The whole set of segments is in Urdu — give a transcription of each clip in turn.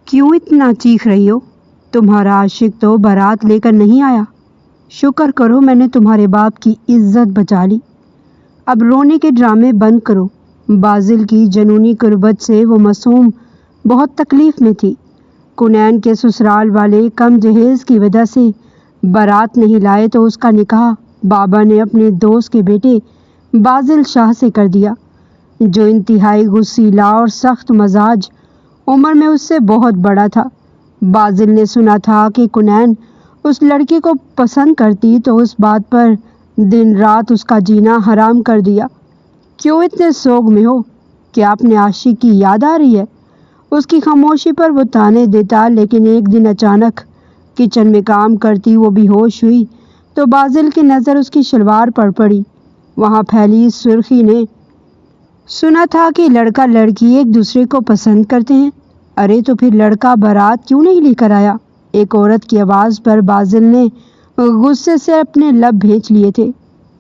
کیوں اتنا چیخ رہی ہو؟ تمہارا عاشق تو بارات لے کر نہیں آیا۔ شکر کرو میں نے تمہارے باپ کی عزت بچا لی۔ اب رونے کے ڈرامے بند کرو۔ بازل کی جنونی قربت سے وہ معصوم بہت تکلیف میں تھی۔ کنین کے سسرال والے کم جہیز کی وجہ سے بارات نہیں لائے تو اس کا نکاح بابا نے اپنے دوست کے بیٹے بازل شاہ سے کر دیا، جو انتہائی غصیلا اور سخت مزاج، عمر میں اس سے بہت بڑا تھا۔ بازل نے سنا تھا کہ کنین اس لڑکی کو پسند کرتی تو اس بات پر دن رات اس کا جینا حرام کر دیا۔ کیوں اتنے سوگ میں ہو؟ کیا اپنے عاشق کی یاد آ رہی ہے؟ اس کی خاموشی پر وہ تانے دیتا، لیکن ایک دن اچانک کچن میں کام کرتی وہ بے ہوش ہوئی تو بازل کی نظر اس کی شلوار پر پڑی۔ وہاں پھیلی سرخی نے سنا تھا کہ لڑکا لڑکی ایک دوسرے کو پسند کرتے ہیں۔ ارے تو پھر لڑکا بارات کیوں نہیں لے کر آیا؟ ایک عورت کی آواز پر بازل نے غصے سے اپنے لب بھینچ لیے تھے،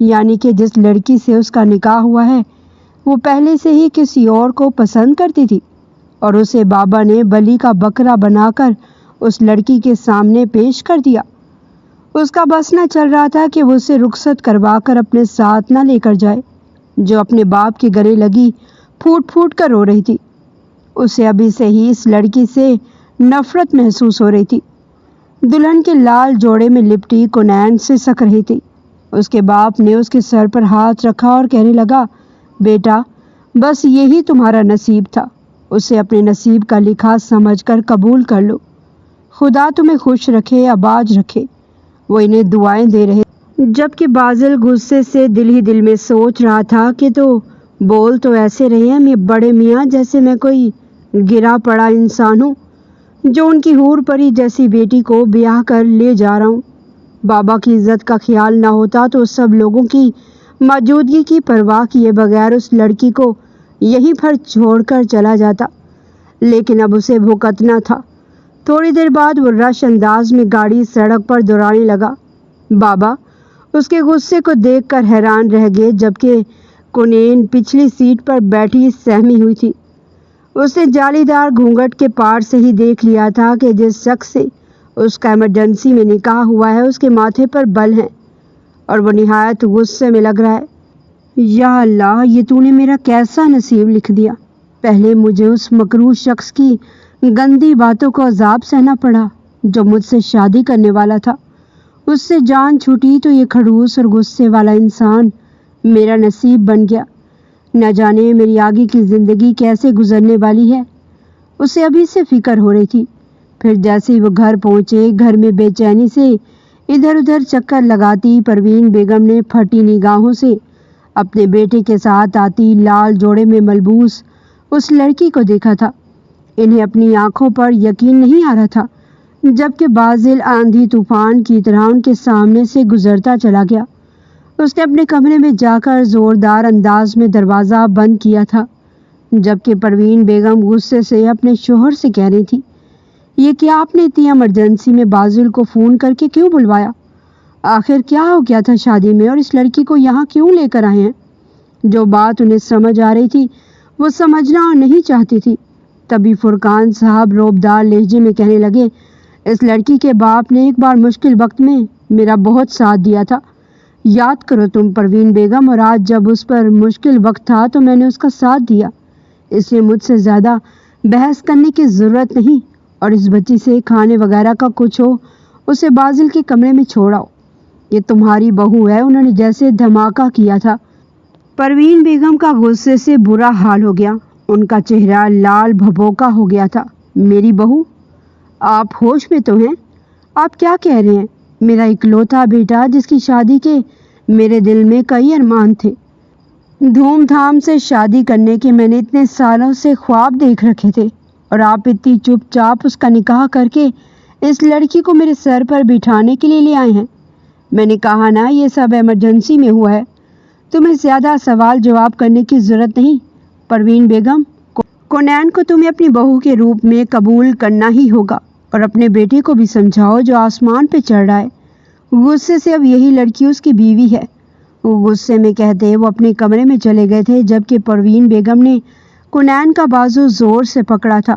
یعنی کہ جس لڑکی سے اس کا نکاح ہوا ہے وہ پہلے سے ہی کسی اور کو پسند کرتی تھی، اور اسے بابا نے بلی کا بکرا بنا کر اس لڑکی کے سامنے پیش کر دیا۔ اس کا بس نہ چل رہا تھا کہ وہ اسے رخصت کروا کر اپنے ساتھ نہ لے کر جائے، جو اپنے باپ کے گلے لگی پھوٹ پھوٹ کر رو رہی تھی۔ اسے ابھی سے ہی اس لڑکی سے نفرت محسوس ہو رہی تھی۔ دلہن کے لال جوڑے میں لپٹی کنین سے سک رہی تھی۔ اس کے باپ نے اس کے سر پر ہاتھ رکھا اور کہنے لگا، بیٹا بس یہی تمہارا نصیب تھا، اسے اپنے نصیب کا لکھا سمجھ کر قبول کر لو۔ خدا تمہیں خوش رکھے، آباد رکھے۔ وہ انہیں دعائیں دے رہے، جبکہ بازل غصے سے دل ہی دل میں سوچ رہا تھا کہ تو بول تو ایسے رہے ہیں بڑے میاں جیسے میں کوئی گرا پڑا انسان ہوں جو ان کی حور پری جیسی بیٹی کو بیاہ کر لے جا رہا ہوں۔ بابا کی عزت کا خیال نہ ہوتا تو سب لوگوں کی موجودگی کی پرواہ کیے بغیر اس لڑکی کو یہیں پر چھوڑ کر چلا جاتا، لیکن اب اسے بھگتنا تھا۔ تھوڑی دیر بعد وہ رش انداز میں گاڑی سڑک پر دوڑانے لگا۔ بابا اس کے غصے کو دیکھ کر حیران رہ گئے، جبکہ کنین پچھلی سیٹ پر بیٹھی سہمی ہوئی تھی۔ اس نے جالی دار گھونگھٹ کے پار سے ہی دیکھ لیا تھا کہ جس شخص سے اس کا ایمرجنسی میں نکاح ہوا ہے اس کے ماتھے پر بل ہیں، اور وہ نہایت غصے میں لگ رہا ہے۔ یا اللہ، یہ تو نے میرا کیسا نصیب لکھ دیا۔ پہلے مجھے اس مکروہ شخص کی گندی باتوں کو عذاب سہنا پڑا جو مجھ سے شادی کرنے والا تھا۔ اس سے جان چھوٹی تو یہ کھڑوس اور غصے والا انسان میرا نصیب بن گیا۔ نہ جانے میری آگے کی زندگی کیسے گزرنے والی ہے، اسے ابھی سے فکر ہو رہی تھی۔ پھر جیسے ہی وہ گھر پہنچے، گھر میں بے چینی سے ادھر ادھر چکر لگاتی پروین بیگم نے پھٹی نگاہوں سے اپنے بیٹے کے ساتھ آتی لال جوڑے میں ملبوس اس لڑکی کو دیکھا تھا۔ انہیں اپنی آنکھوں پر یقین نہیں آ رہا تھا، جبکہ بازل آندھی طوفان کی طرح ان کے سامنے سے گزرتا چلا گیا۔ اس نے اپنے کمرے میں جا کر زوردار انداز میں دروازہ بند کیا تھا، جبکہ پروین بیگم غصے سے اپنے شوہر سے کہہ رہی تھی، یہ کیا آپ نے اتنی ایمرجنسی میں بازل کو فون کر کے کیوں بلوایا؟ آخر کیا ہو گیا تھا شادی میں، اور اس لڑکی کو یہاں کیوں لے کر آئے ہیں؟ جو بات انہیں سمجھ آ رہی تھی وہ سمجھنا نہیں چاہتی تھی۔ تبھی فرقان صاحب روبدار لہجے میں کہنے لگے، اس لڑکی کے باپ نے ایک بار مشکل وقت میں میرا بہت ساتھ دیا تھا، یاد کرو تم پروین بیگم، اور آج جب اس پر مشکل وقت تھا تو میں نے اس کا ساتھ دیا۔ اس لیے مجھ سے زیادہ بحث کرنے کی ضرورت نہیں، اور اس بچی سے کھانے وغیرہ کا کچھ ہو اسے بازل کے کمرے میں چھوڑاؤ۔ یہ تمہاری بہو ہے، انہوں نے جیسے دھماکہ کیا تھا۔ پروین بیگم کا غصے سے برا حال ہو گیا، ان کا چہرہ لال بھبوکا ہو گیا تھا۔ میری بہو؟ آپ ہوش میں تو ہیں؟ آپ کیا کہہ رہے ہیں؟ میرا اکلوتا بیٹا جس کی شادی کے میرے دل میں کئی ارمان تھے، دھوم دھام سے شادی کرنے کے میں نے اتنے سالوں سے خواب دیکھ رکھے تھے، اور آپ اتنی چپ چاپ اس کا نکاح کر کے اس لڑکی کو میرے سر پر بٹھانے کے لیے لے آئے ہیں۔ میں نے کہا نا یہ سب ایمرجنسی میں ہوا ہے، تمہیں زیادہ سوال جواب کرنے کی ضرورت نہیں۔ پروین بیگم، کنین کو تمہیں اپنی بہو کے روپ میں قبول کرنا ہی ہوگا، اور اپنے بیٹے کو بھی سمجھاؤ جو آسمان پہ چڑھ رہا ہے۔ غصے سے اب یہی لڑکی اس کی بیوی ہے۔ وہ غصے میں کہتے وہ اپنے کمرے میں چلے گئے تھے، جبکہ پروین بیگم نے کنین کا بازو زور سے پکڑا تھا۔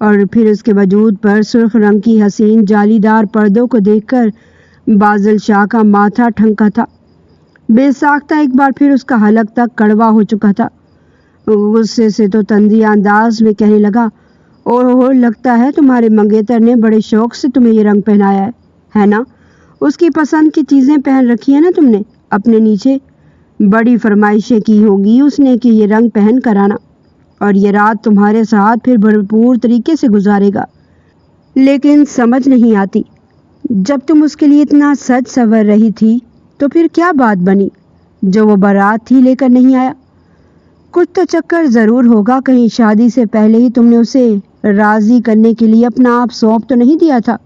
اور پھر اس کے وجود پر سرخ رنگ کی حسین جالیدار پردوں کو دیکھ کر بازل شاہ کا ماتھا ٹھنکا تھا۔ بے ساختہ ایک بار پھر اس کا حلق تک کڑوا ہو چکا تھا۔ غصے سے تو طنزیہ انداز میں کہنے لگا، اوہ لگتا ہے تمہارے منگیتر نے بڑے شوق سے تمہیں یہ رنگ پہنایا ہے نا؟ اس کی پسند کی چیزیں پہن رکھی ہیں نا تم نے اپنے نیچے؟ بڑی فرمائشیں کی ہوگی اس نے کہ یہ رنگ پہن کر آنا، اور یہ رات تمہارے ساتھ پھر بھرپور طریقے سے گزارے گا۔ لیکن سمجھ نہیں آتی، جب تم اس کے لیے اتنا سج سنور رہی تھی تو پھر کیا بات بنی جو وہ بارات تھی لے کر نہیں آیا؟ کچھ تو چکر ضرور ہوگا، کہیں شادی سے پہلے ہی تم نے اسے راضی کرنے کے لیے اپنا آپ سونپ تو نہیں دیا تھا؟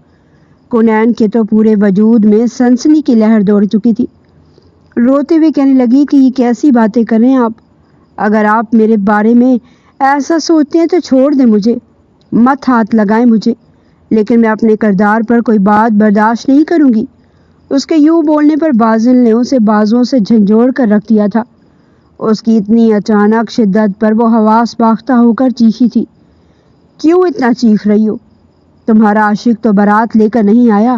کونین کے تو پورے وجود میں سنسنی کی لہر دوڑ چکی تھی۔ روتے ہوئے کہنے لگی کہ یہ کیسی باتیں کر رہے ہیں آپ؟ اگر آپ میرے بارے میں ایسا سوچتے ہیں تو چھوڑ دیں مجھے، مت ہاتھ لگائیں مجھے، لیکن میں اپنے کردار پر کوئی بات برداشت نہیں کروں گی۔ اس کے یوں بولنے پر بازل نے اسے بازوں سے جھنجھوڑ کر رکھ دیا تھا۔ اس کی اتنی اچانک شدت پر وہ حواس باختہ ہو کر چیخی تھی۔ کیوں اتنا چیخ رہی ہو؟ تمہارا عاشق تو بارات لے کر نہیں آیا۔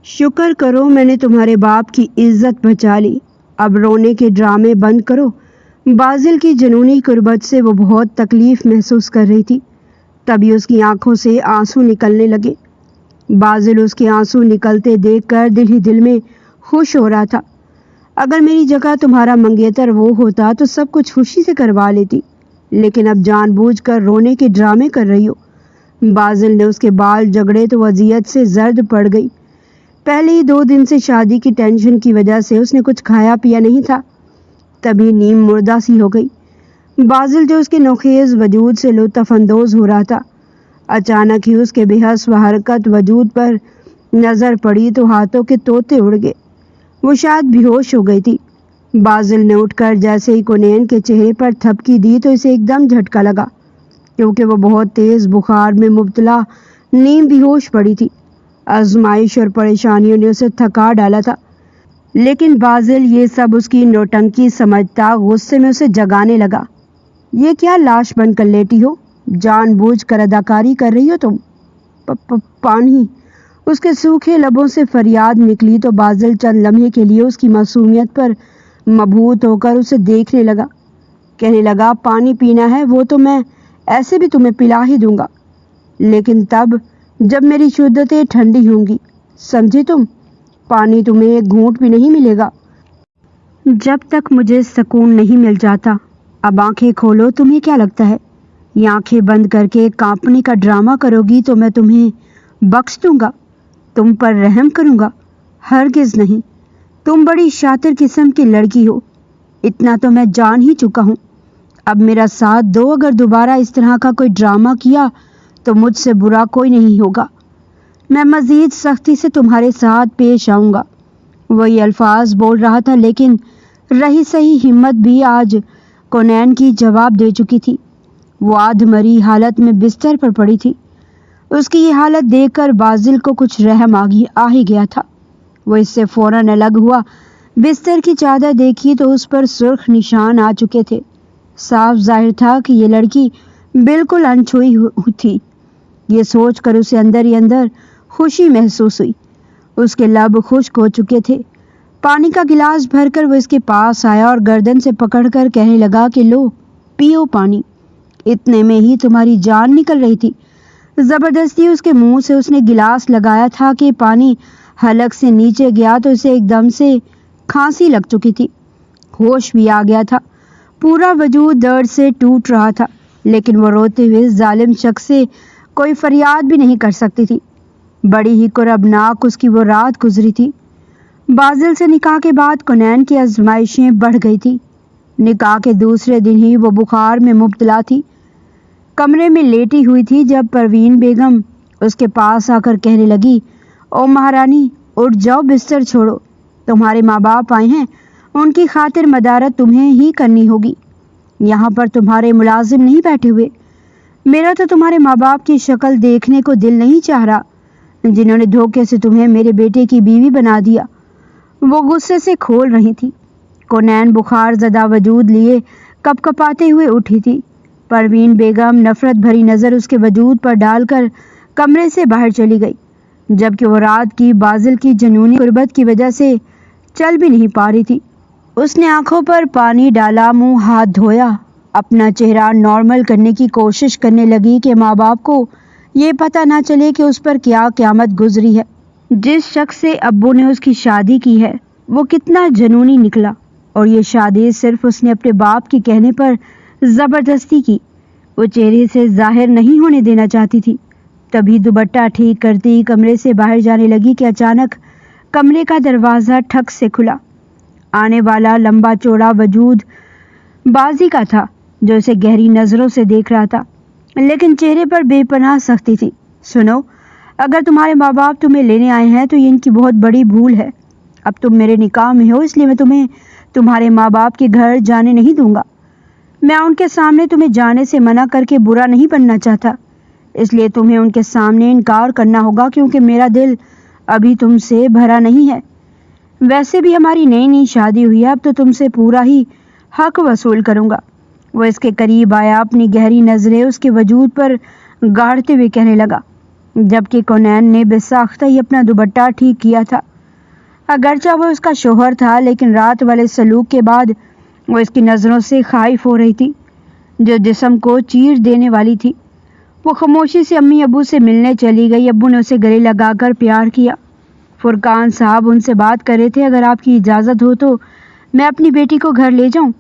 شکر کرو میں نے تمہارے باپ کی عزت بچا لی۔ اب رونے کے ڈرامے بند کرو۔ بازل کی جنونی قربت سے وہ بہت تکلیف محسوس کر رہی تھی، تبھی اس کی آنکھوں سے آنسو نکلنے لگے۔ بازل اس کے آنسو نکلتے دیکھ کر دل ہی دل میں خوش ہو رہا تھا۔ اگر میری جگہ تمہارا منگیتر وہ ہوتا تو سب کچھ خوشی سے کروا لیتی، لیکن اب جان بوجھ کر رونے کے ڈرامے کر رہی ہو۔ بازل نے اس کے بال جگڑے تو وضعیت سے زرد پڑ گئی۔ پہلے ہی 2 دن سے شادی کی ٹینشن کی وجہ سے اس نے کچھ کھایا پیا نہیں تھا، تبھی نیم مردہ سی ہو گئی۔ بازل جو اس کے نوخیز وجود سے لطف اندوز ہو رہا تھا، اچانک ہی اس کے بے حس و حرکت وجود پر نظر پڑی تو ہاتھوں کے طوطے اڑ گئے۔ وہ شاید بے ہوش ہو گئی تھی۔ بازل نے اٹھ کر جیسے ہی کونین کے چہرے پر تھپکی دی تو اسے ایک دم جھٹکا لگا، کیونکہ وہ بہت تیز بخار میں مبتلا نیم بے ہوش پڑی تھی۔ آزمائش اور پریشانیوں نے اسے تھکا ڈالا تھا، لیکن بازل یہ سب اس کی نوٹنکی سمجھتا غصے میں اسے جگانے لگا۔ یہ کیا لاش بن کر لیٹی ہو؟ جان بوجھ کر اداکاری کر رہی ہو تم؟ پانی۔ اس کے سوکھے لبوں سے فریاد نکلی تو بازل چند لمحے کے لیے اس کی معصومیت پر مبہوت ہو کر اسے دیکھنے لگا۔ کہنے لگا، پانی پینا ہے وہ تو میں ایسے بھی تمہیں پلا ہی دوں گا، لیکن تب جب میری شدتیں ٹھنڈی ہوں گی، سمجھی تم؟ پانی تمہیں ایک گھونٹ بھی نہیں ملے گا جب تک مجھے سکون نہیں مل جاتا۔ اب آنکھیں کھولو، تمہیں کیا لگتا ہے یہ آنکھیں بند کر کے کانپنے کا ڈرامہ کرو گی تو میں تمہیں بخش دوں گا، تم پر رحم کروں گا؟ ہرگز نہیں۔ تم بڑی شاطر قسم کی لڑکی ہو، اتنا تو میں جان ہی چکا ہوں۔ اب میرا ساتھ دو، اگر دوبارہ اس طرح کا کوئی ڈرامہ کیا تو مجھ سے برا کوئی نہیں ہوگا۔ میں مزید سختی سے تمہارے ساتھ پیش آؤں گا۔ وہ یہ الفاظ بول رہا تھا، لیکن رہی سہی ہمت بھی آج کونین کی جواب دے چکی تھی۔ وہ آدھ مری حالت میں بستر پر پڑی تھی۔ اس کی یہ حالت دیکھ کر بازل کو کچھ رحم آ ہی گیا تھا۔ وہ اس سے فوراً الگ ہوا۔ بستر کی چادر دیکھی تو اس پر سرخ نشان آ چکے تھے۔ صاف ظاہر تھا کہ یہ لڑکی بالکل انچھوئی تھی۔ یہ سوچ کر اسے اندر ہی اندر خوشی محسوس ہوئی۔ اس کے لب خشک ہو چکے تھے۔ پانی کا گلاس بھر کر وہ اس کے پاس آیا اور گردن سے پکڑ کر کہنے لگا کہ لو پیو پانی۔ اتنے میں ہی تمہاری جان نکل رہی تھی۔ زبردستی اس کے منہ سے اس نے گلاس لگایا تھا کہ پانی حلق سے نیچے گیا تو اسے ایک دم سے کھانسی لگ چکی تھی۔ ہوش بھی آ گیا تھا۔ پورا وجود درد سے ٹوٹ رہا تھا، لیکن وہ روتے ہوئے ظالم شخص سے کوئی فریاد بھی نہیں کر سکتی تھی۔ بڑی ہی کربناک اس کی وہ رات گزری تھی۔ بازل سے نکاح کے بعد کونین کی آزمائشیں بڑھ گئی تھی۔ نکاح کے دوسرے دن ہی وہ بخار میں مبتلا تھی۔ کمرے میں لیٹی ہوئی تھی جب پروین بیگم اس کے پاس آ کر کہنے لگی، او مہارانی اٹھ جاؤ، بستر چھوڑو، تمہارے ماں باپ آئے ہیں، ان کی خاطر مدارت تمہیں ہی کرنی ہوگی۔ یہاں پر تمہارے ملازم نہیں بیٹھے ہوئے۔ میرا تو تمہارے ماں باپ کی شکل دیکھنے کو دل نہیں چاہ رہا، جنہوں نے دھوکے سے تمہیں میرے بیٹے کی بیوی بنا دیا۔ وہ غصے سے کھول رہی تھی۔ کونین بخار زدہ وجود لیے کپ کپاتے ہوئے اٹھی تھی۔ پروین بیگم نفرت بھری نظر اس کے وجود پر ڈال کر کمرے سے باہر چلی گئی، جبکہ وہ رات کی بازل کی جنونی قربت کی وجہ سے چل بھی نہیں پا رہی تھی۔ اس نے آنکھوں پر پانی ڈالا، منہ ہاتھ دھویا، اپنا چہرہ نارمل کرنے کی کوشش کرنے لگی کہ ماں باپ کو یہ پتہ نہ چلے کہ اس پر کیا قیامت گزری ہے۔ جس شخص سے ابو نے اس کی شادی کی ہے وہ کتنا جنونی نکلا، اور یہ شادی صرف اس نے اپنے باپ کے کہنے پر زبردستی کی۔ وہ چہرے سے ظاہر نہیں ہونے دینا چاہتی تھی۔ تبھی دوپٹہ ٹھیک کرتی کمرے سے باہر جانے لگی کہ اچانک کمرے کا دروازہ ٹھک سے کھلا۔ آنے والا لمبا چوڑا وجود بازی کا تھا، جو اسے گہری نظروں سے دیکھ رہا تھا، لیکن چہرے پر بے پناہ سختی تھی۔ سنو، اگر تمہارے ماں باپ تمہیں لینے آئے ہیں تو یہ ان کی بہت بڑی بھول ہے۔ اب تم میرے نکاح میں ہو، اس لیے میں تمہیں تمہارے ماں باپ کے گھر جانے نہیں دوں گا۔ میں ان کے سامنے تمہیں جانے سے منع کر کے برا نہیں بننا چاہتا، اس لیے تمہیں ان کے سامنے انکار کرنا ہوگا، کیونکہ میرا دل ابھی تم سے بھرا نہیں ہے۔ ویسے بھی ہماری نئی نئی شادی ہوئی ہے، اب تو تم سے پورا ہی حق وصول کروں گا۔ وہ اس کے قریب آیا، اپنی گہری نظریں اس کے وجود پر گاڑتے ہوئے کہنے لگا، جبکہ کونین نے بے ساختہ ہی اپنا دوپٹہ ٹھیک کیا تھا۔ اگرچہ وہ اس کا شوہر تھا، لیکن رات والے سلوک کے بعد وہ اس کی نظروں سے خائف ہو رہی تھی، جو جسم کو چیر دینے والی تھی۔ وہ خاموشی سے امی ابو سے ملنے چلی گئی۔ ابو نے اسے گلے لگا کر پیار کیا۔ فرقان صاحب ان سے بات کر رہے تھے، اگر آپ کی اجازت ہو تو میں اپنی بیٹی کو گھر لے جاؤں؟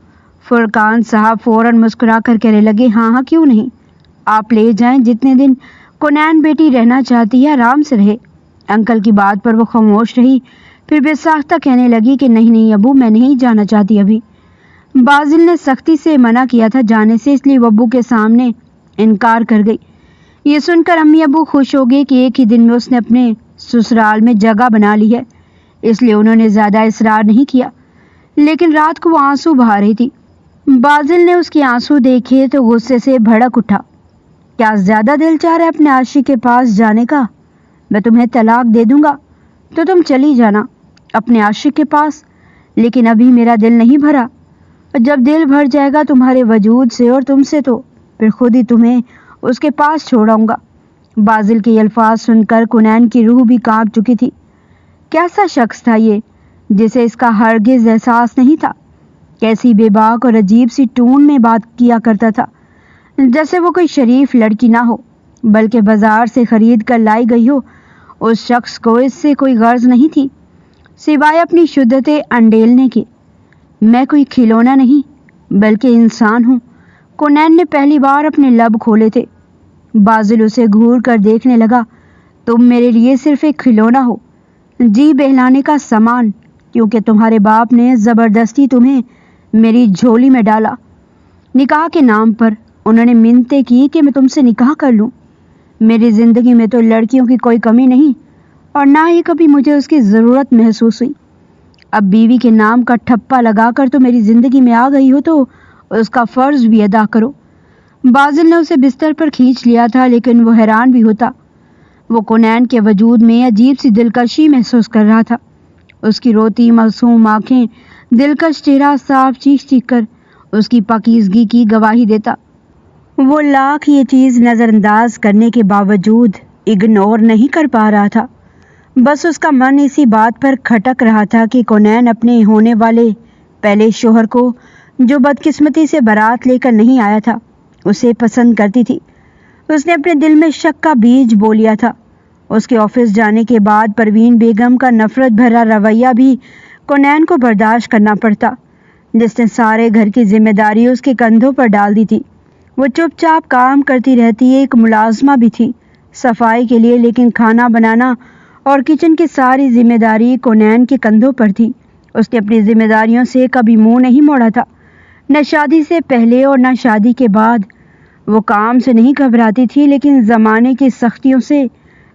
فرقان صاحب فوراً مسکرا کر کہنے لگے، ہاں ہاں کیوں نہیں، آپ لے جائیں، جتنے دن کونین بیٹی رہنا چاہتی ہے آرام سے رہے۔ انکل کی بات پر وہ خاموش رہی، پھر بے ساختہ کہنے لگی کہ نہیں ابو، میں نہیں جانا چاہتی ابھی۔ بازل نے سختی سے منع کیا تھا جانے سے، اس لیے وہ ابو کے سامنے انکار کر گئی۔ یہ سن کر امی ابو خوش ہو گئے کہ ایک ہی دن میں اس نے اپنے سسرال میں جگہ بنا لی ہے، اس لیے انہوں نے زیادہ اصرار نہیں کیا، لیکن رات کو وہ آنسو بہا رہی تھی۔ بازل نے اس کے آنسو دیکھے تو غصے سے بھڑک اٹھا۔ کیا زیادہ دل چاہ رہا ہے اپنے عاشق کے پاس جانے کا؟ میں تمہیں طلاق دے دوں گا تو تم چلی جانا اپنے عاشق کے پاس، لیکن ابھی میرا دل نہیں بھرا۔ جب دل بھر جائے گا تمہارے وجود سے اور تم سے تو پھر خود ہی تمہیں اس کے پاس چھوڑاؤں گا۔ بازل کے الفاظ سن کر کونین کی روح بھی کانپ چکی تھی۔ کیسا شخص تھا یہ جسے اس کا ہرگز احساس نہیں تھا؟ کیسی بے باک اور عجیب سی ٹون میں بات کیا کرتا تھا، جیسے وہ کوئی شریف لڑکی نہ ہو بلکہ بازار سے خرید کر لائی گئی ہو۔ اس شخص کو اس سے کوئی غرض نہیں تھی سوائے اپنی شدتیں انڈیلنے کے۔ میں کوئی کھلونا نہیں بلکہ انسان ہوں۔ کونین نے پہلی بار اپنے لب کھولے تھے۔ بازل اسے گھور کر دیکھنے لگا۔ تم میرے لیے صرف ایک کھلونا ہو، جی بہلانے کا سامان، کیونکہ تمہارے باپ نے زبردستی تمہیں میری جھولی میں ڈالا۔ نکاح کے نام پر انہوں نے منتیں کی کہ میں تم سے نکاح کر لوں۔ میری زندگی میں تو لڑکیوں کی کوئی کمی نہیں، اور نہ ہی کبھی مجھے اس کی ضرورت محسوس ہوئی۔ اب بیوی کے نام کا ٹھپا لگا کر تو میری زندگی میں آ گئی ہو تو اس کا فرض بھی ادا کرو۔ بازل نے اسے بستر پر کھینچ لیا تھا، لیکن وہ حیران بھی ہوتا۔ وہ کونین کے وجود میں عجیب سی دلکشی محسوس کر رہا تھا۔ اس کی روتی معصوم آنکھیں، دلکش چہرہ صاف چیخ چیخ کر اس کی پاکیزگی کی گواہی دیتا۔ وہ لاکھ یہ چیز نظر انداز کرنے کے باوجود اگنور نہیں کر پا رہا تھا۔ بس اس کا من اسی بات پر کھٹک رہا تھا کہ کونین اپنے ہونے والے پہلے شوہر کو، جو بدقسمتی سے بارات لے کر نہیں آیا تھا، اسے پسند کرتی تھی۔ اس نے اپنے دل میں شک کا بیج بو لیا تھا۔ اس کے آفس جانے کے بعد پروین بیگم کا نفرت بھرا رویہ بھی کونین کو برداشت کرنا پڑتا، جس نے سارے گھر کی ذمہ داری اس کے کندھوں پر ڈال دی تھی۔ وہ چپ چاپ کام کرتی رہتی، ایک ملازمہ بھی تھی صفائی کے لیے، لیکن کھانا بنانا اور کچن کی ساری ذمہ داری کونین کے کندھوں پر تھی۔ اس نے اپنی ذمہ داریوں سے کبھی منہ نہیں موڑا تھا، نہ شادی سے پہلے اور نہ شادی کے بعد۔ وہ کام سے نہیں گھبراتی تھی، لیکن زمانے کی سختیوں سے،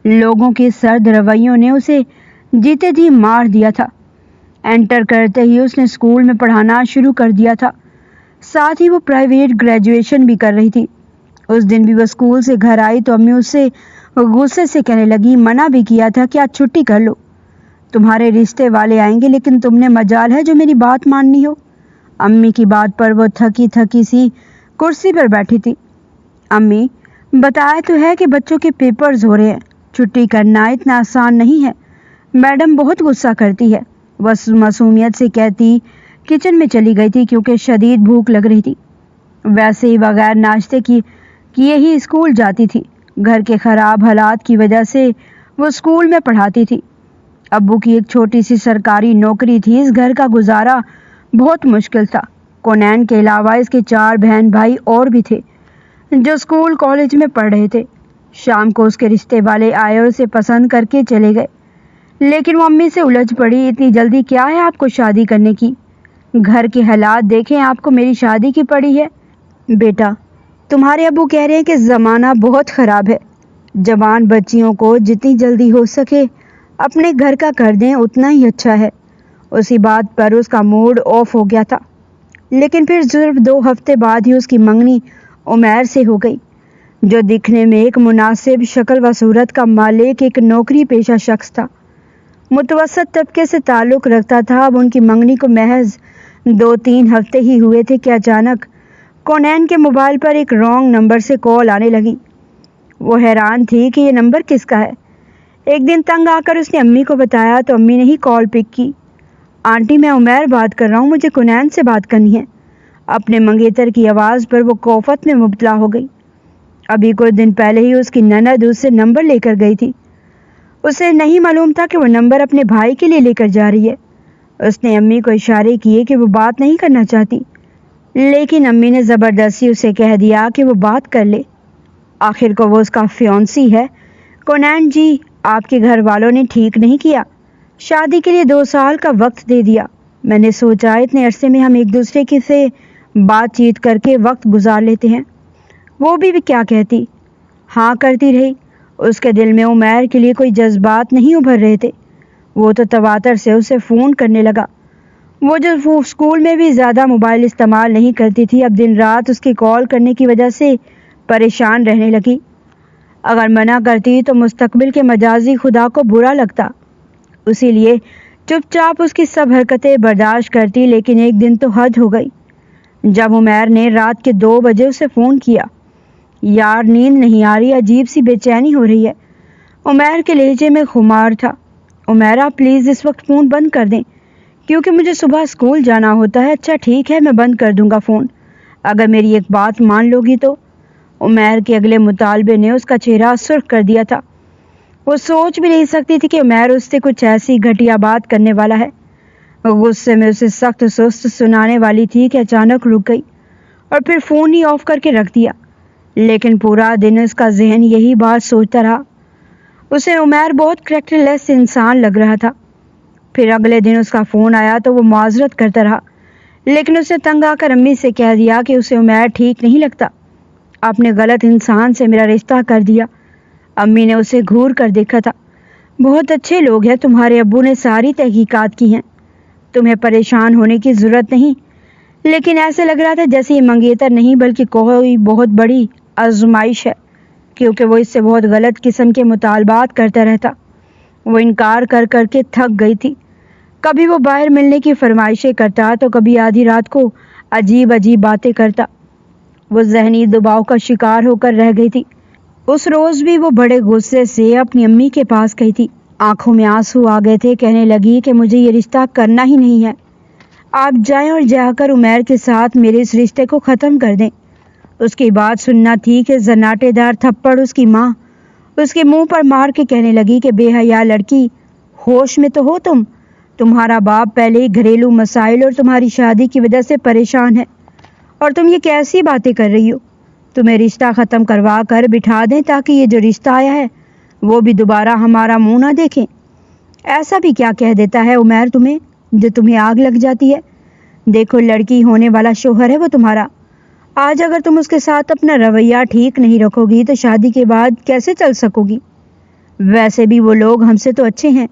لوگوں کے سرد رویوں نے اسے جیتے جی مار دیا تھا۔ انٹر کرتے ہی اس نے اسکول میں پڑھانا شروع کر دیا تھا، ساتھ ہی وہ پرائیویٹ گریجویشن بھی کر رہی تھی۔ اس دن بھی وہ اسکول سے گھر آئی تو امی اس سے غصے سے کہنے لگی، منع بھی کیا تھا کہ آج چھٹی کر لو، تمہارے رشتے والے آئیں گے، لیکن تم نے مجال ہے جو میری بات ماننی ہو۔ امی کی بات پر وہ تھکی تھکی سی کرسی پر بیٹھی تھی۔ امی بتایا تو ہے کہ بچوں کے پیپرز ہو رہے ہیں، چھٹی کرنا اتنا آسان نہیں ہے، میڈم بہت غصہ کرتی ہے۔ وہ معصومیت سے کہتی کچن میں چلی گئی تھی کیونکہ شدید بھوک لگ رہی تھی۔ ویسے ہی بغیر ناشتے کیے ہی اسکول جاتی تھی۔ گھر کے خراب حالات کی وجہ سے وہ اسکول میں پڑھاتی تھی۔ ابو کی ایک چھوٹی سی سرکاری نوکری تھی، اس گھر کا گزارا بہت مشکل تھا۔ کونین کے علاوہ اس کے 4 بہن بھائی اور بھی تھے جو اسکول کالج میں پڑھ رہے تھے۔ شام کو اس کے رشتے والے آئے اور اسے پسند کر کے چلے گئے، لیکن وہ امی سے الجھ پڑی، اتنی جلدی کیا ہے آپ کو شادی کرنے کی؟ گھر کے حالات دیکھیں، آپ کو میری شادی کی پڑی ہے؟ بیٹا، تمہارے ابو کہہ رہے ہیں کہ زمانہ بہت خراب ہے، جوان بچیوں کو جتنی جلدی ہو سکے اپنے گھر کا کر دیں اتنا ہی اچھا ہے۔ اسی بات پر اس کا موڈ آف ہو گیا تھا، لیکن پھر صرف 2 ہفتے بعد ہی اس کی منگنی عمیر سے ہو گئی، جو دکھنے میں ایک مناسب شکل و صورت کا مالک، ایک نوکری پیشہ شخص تھا، متوسط طبقے سے تعلق رکھتا تھا۔ اب ان کی منگنی کو محض 2-3 ہفتے ہی ہوئے تھے کہ اچانک کونین کے موبائل پر ایک رانگ نمبر سے کال آنے لگی۔ وہ حیران تھی کہ یہ نمبر کس کا ہے۔ ایک دن تنگ آ کر اس نے امی کو بتایا تو امی نے ہی کال پک کی۔ آنٹی، میں عمیر بات کر رہا ہوں، مجھے کونین سے بات کرنی ہے۔ اپنے منگیتر کی آواز پر وہ کوفت میں مبتلا ہو گئی۔ ابھی کچھ دن پہلے ہی اس کی نند اس سے نمبر لے کر گئی تھی۔ اسے نہیں معلوم تھا کہ وہ نمبر اپنے بھائی کے لیے لے کر جا رہی ہے۔ اس نے امی کو اشارے کیے کہ وہ بات نہیں کرنا چاہتی، لیکن امی نے زبردستی اسے کہہ دیا کہ وہ بات کر لے، آخر کو وہ اس کا فیونسی ہے۔ کونین جی، آپ کے گھر والوں نے ٹھیک نہیں کیا، شادی کے لیے 2 سال کا وقت دے دیا۔ میں نے سوچا اتنے عرصے میں ہم ایک دوسرے کی سے بات چیت کر کے وقت گزار لیتے ہیں۔ وہ بھی کیا کہتی؟ ہاں کرتی رہی۔ اس کے دل میں عمیر کے لیے کوئی جذبات نہیں ابھر رہے تھے۔ وہ تو تواتر سے اسے فون کرنے لگا۔ وہ جو اسکول میں بھی زیادہ موبائل استعمال نہیں کرتی تھی، اب دن رات اس کی کال کرنے کی وجہ سے پریشان رہنے لگی۔ اگر منع کرتی تو مستقبل کے مجازی خدا کو برا لگتا، اسی لیے چپ چاپ اس کی سب حرکتیں برداشت کرتی۔ لیکن ایک دن تو حد ہو گئی جب عمیر نے رات کے 2 بجے اسے فون کیا۔ یار، نیند نہیں آ رہی، عجیب سی بے چینی ہو رہی ہے۔ عمیر کے لہجے میں خمار تھا۔ عمیرہ، پلیز اس وقت فون بند کر دیں کیونکہ مجھے صبح اسکول جانا ہوتا ہے۔ اچھا ٹھیک ہے، میں بند کر دوں گا فون، اگر میری ایک بات مان لو گی تو۔ عمیر کے اگلے مطالبے نے اس کا چہرہ سرخ کر دیا تھا۔ وہ سوچ بھی نہیں سکتی تھی کہ عمیر اس سے کچھ ایسی گھٹیا بات کرنے والا ہے۔ غصے میں اسے سخت سست سنانے والی تھی کہ اچانک رک گئی اور پھر فون ہی آف کر کے رکھ دیا۔ لیکن پورا دن اس کا ذہن یہی بات سوچتا رہا۔ اسے عمیر بہت کریکٹر لیس انسان لگ رہا تھا۔ پھر اگلے دن اس کا فون آیا تو وہ معذرت کرتا رہا، لیکن اسے تنگ آ کر امی سے کہہ دیا کہ اسے عمیر ٹھیک نہیں لگتا، آپ نے غلط انسان سے میرا رشتہ کر دیا۔ امی نے اسے گھور کر دیکھا تھا۔ بہت اچھے لوگ ہیں، تمہارے ابو نے ساری تحقیقات کی ہیں، تمہیں پریشان ہونے کی ضرورت نہیں۔ لیکن ایسے لگ رہا تھا جیسے یہ منگیتر نہیں بلکہ کوئی بہت بڑی آزمائش ہے، کیونکہ وہ اس سے بہت غلط قسم کے مطالبات کرتا رہتا۔ وہ انکار کر کر کے تھک گئی تھی۔ کبھی وہ باہر ملنے کی فرمائشیں کرتا تو کبھی آدھی رات کو عجیب عجیب باتیں کرتا۔ وہ ذہنی دباؤ کا شکار ہو کر رہ گئی تھی۔ اس روز بھی وہ بڑے غصے سے اپنی امی کے پاس گئی تھی۔ آنکھوں میں آنسو آ گئے تھے، کہنے لگی کہ مجھے یہ رشتہ کرنا ہی نہیں ہے، آپ جائیں اور جا کر عمیر کے ساتھ میرے اس رشتے کو ختم کر دیں۔ اس کی بات سننا تھی کہ زناٹے دار تھپڑ اس کی ماں اس کے منہ پر مار کے کہنے لگی کہ بے حیا لڑکی، ہوش میں تو ہو تم؟ تمہارا باپ پہلے ہی گھریلو مسائل اور تمہاری شادی کی وجہ سے پریشان ہے، اور تم یہ کیسی باتیں کر رہی ہو؟ تمہیں رشتہ ختم کروا کر بٹھا دیں تاکہ یہ جو رشتہ آیا ہے وہ بھی دوبارہ ہمارا منہ نہ دیکھیں۔ ایسا بھی کیا کہہ دیتا ہے عمیر تمہیں جو تمہیں آگ لگ جاتی ہے؟ دیکھو، لڑکی ہونے والا شوہر ہے وہ تمہارا۔ آج اگر تم اس کے ساتھ اپنا رویہ ٹھیک نہیں رکھو گی تو شادی کے بعد کیسے چل سکو گی؟ ویسے بھی وہ لوگ ہم سے تو اچھے ہیں،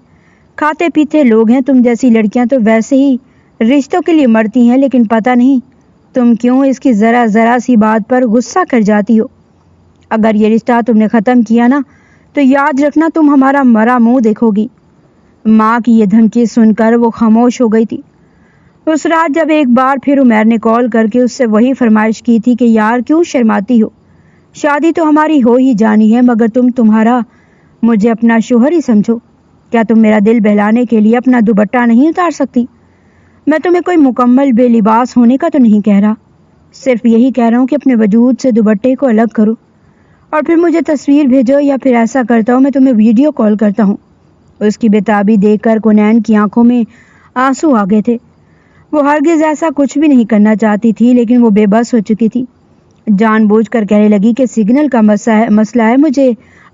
کھاتے پیتے لوگ ہیں، تم جیسی لڑکیاں تو ویسے ہی رشتوں کے لیے مرتی ہیں، لیکن پتہ نہیں تم کیوں اس کی ذرا ذرا سی بات پر غصہ کر جاتی ہو۔ اگر یہ رشتہ تم نے ختم کیا نا تو یاد رکھنا تم ہمارا مرا منہ دیکھو گی۔ ماں کی یہ دھمکی سن کر وہ خاموش ہو گئی تھی۔ اس رات جب ایک بار پھر عمیر نے کال کر کے اس سے وہی فرمائش کی تھی کہ یار کیوں شرماتی ہو، شادی تو ہماری ہو ہی جانی ہے، مگر تمہارا مجھے اپنا شوہر ہی سمجھو۔ کیا تم میرا دل بہلانے کے لیے اپنا دوپٹہ نہیں اتار سکتی؟ میں تمہیں کوئی مکمل بے لباس ہونے کا تو نہیں کہہ رہا، صرف یہی کہہ رہا ہوں کہ اپنے وجود سے دوپٹے کو الگ کرو اور پھر مجھے تصویر بھیجو، یا پھر ایسا کرتا ہوں میں تمہیں ویڈیو کال کرتا ہوں۔ اس کی بےتابی دیکھ کر کنین کی آنکھوں میں آنسو آ گئے تھے۔ وہ ہرگز ایسا کچھ بھی نہیں کرنا چاہتی تھی، لیکن وہ بے بس ہو چکی تھی۔ جان بوجھ کر کہنے لگی کہ سگنل کا مسئلہ ہے، مجھے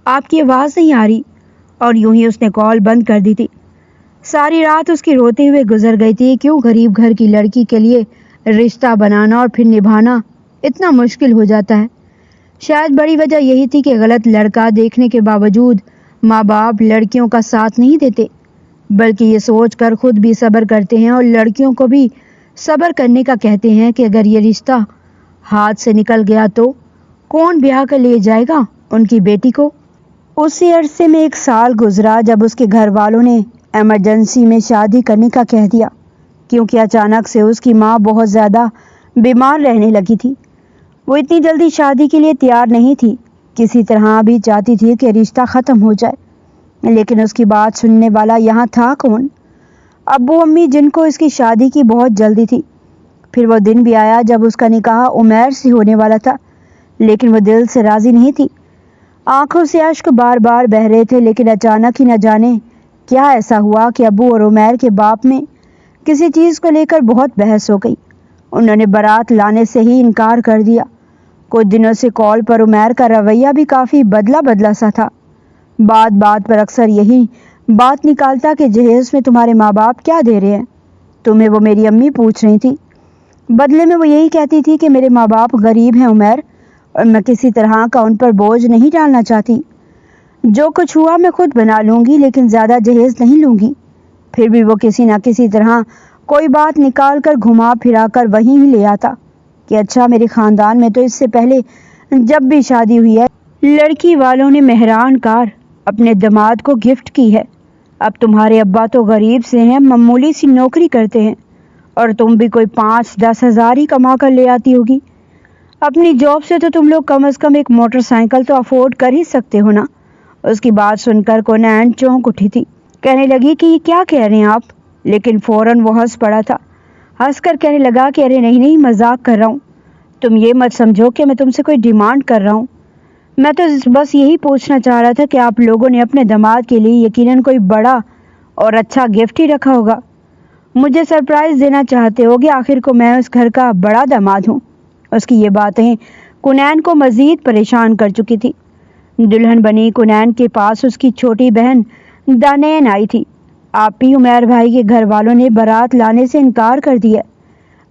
آپ کی آواز نہیں آ رہی، اور یوں ہی اس نے کال بند کر دی تھی۔ ساری رات اس کی روتے ہوئے گزر گئی تھی۔ کیوں غریب گھر کی لڑکی کے لیے رشتہ بنانا اور پھر نبھانا اتنا مشکل ہو جاتا ہے؟ شاید بڑی وجہ یہی تھی کہ غلط لڑکا دیکھنے کے باوجود ماں باپ لڑکیوں کا ساتھ نہیں دیتے، بلکہ یہ سوچ کر خود بھی صبر کرتے ہیں اور لڑکیوں کو بھی صبر کرنے کا کہتے ہیں کہ اگر یہ رشتہ ہاتھ سے نکل گیا تو کون بیاہ کر لے جائے گا ان کی بیٹی کو؟ اسی عرصے میں 1 سال گزرا جب اس کے گھر والوں نے ایمرجنسی میں شادی کرنے کا کہہ دیا، کیونکہ اچانک سے اس کی ماں بہت زیادہ بیمار رہنے لگی تھی۔ وہ اتنی جلدی شادی کے لیے تیار نہیں تھی، کسی طرح بھی چاہتی تھی کہ رشتہ ختم ہو جائے، لیکن اس کی بات سننے والا یہاں تھا کون؟ ابو امی، جن کو اس کی شادی کی بہت جلدی تھی۔ پھر وہ دن بھی آیا جب اس کا نکاح عمیر سے ہونے والا تھا، لیکن وہ دل سے راضی نہیں تھی۔ آنکھوں سے اشک بار بار بہہ رہے تھے، لیکن اچانک ہی نہ جانے کیا ایسا ہوا کہ ابو اور عمیر کے باپ میں کسی چیز کو لے کر بہت بحث ہو گئی۔ انہوں نے بارات لانے سے ہی انکار کر دیا۔ کچھ دنوں سے کال پر عمیر کا رویہ بھی کافی بدلا سا تھا۔ بات بات پر اکثر یہی بات نکالتا کہ جہیز میں تمہارے ماں باپ کیا دے رہے ہیں؟ تمہیں وہ میری امی پوچھ رہی تھی۔ بدلے میں وہ یہی کہتی تھی کہ میرے ماں باپ غریب ہیں عمیر، اور میں کسی طرح کا ان پر بوجھ نہیں ڈالنا چاہتی۔ جو کچھ ہوا میں خود بنا لوں گی، لیکن زیادہ جہیز نہیں لوں گی۔ پھر بھی وہ کسی نہ کسی طرح کوئی بات نکال کر گھما پھرا کر وہیں ہی لے آتا کہ اچھا، میرے خاندان میں تو اس سے پہلے جب بھی شادی ہوئی ہے، لڑکی والوں نے مہران کار اپنے داماد کو گفٹ کی ہے۔ اب تمہارے ابا تو غریب سے ہیں، معمولی سی نوکری کرتے ہیں، اور تم بھی کوئی 5-10 ہزار ہی کما کر لے آتی ہوگی۔ اپنی جاب سے تو تم لوگ کم از کم ایک موٹر سائیکل تو افورڈ کر ہی سکتے ہو نا۔ اس کی بات سن کر کنین چونک اٹھی تھی۔ کہنے لگی کہ یہ کیا کہہ رہے ہیں آپ؟ لیکن فوراً وہ ہنس پڑا تھا۔ ہنس کر کہنے لگا کہ ارے نہیں، مذاق کر رہا ہوں۔ تم یہ مت سمجھو کہ میں تم سے کوئی ڈیمانڈ کر رہا ہوں۔ میں تو بس یہی پوچھنا چاہ رہا تھا کہ آپ لوگوں نے اپنے داماد کے لیے یقیناً کوئی بڑا اور اچھا گفٹ ہی رکھا ہوگا۔ مجھے سرپرائز دینا چاہتے ہوگے، آخر کو میں اس گھر کا بڑا داماد ہوں۔ اس کی یہ باتیں کنین کو مزید پریشان کر چکی تھی۔ دلہن بنی کنین کے پاس اس کی چھوٹی بہن دانین آئی تھی۔ آپ ہی عمیر بھائی کے گھر والوں نے بارات لانے سے انکار کر دیا۔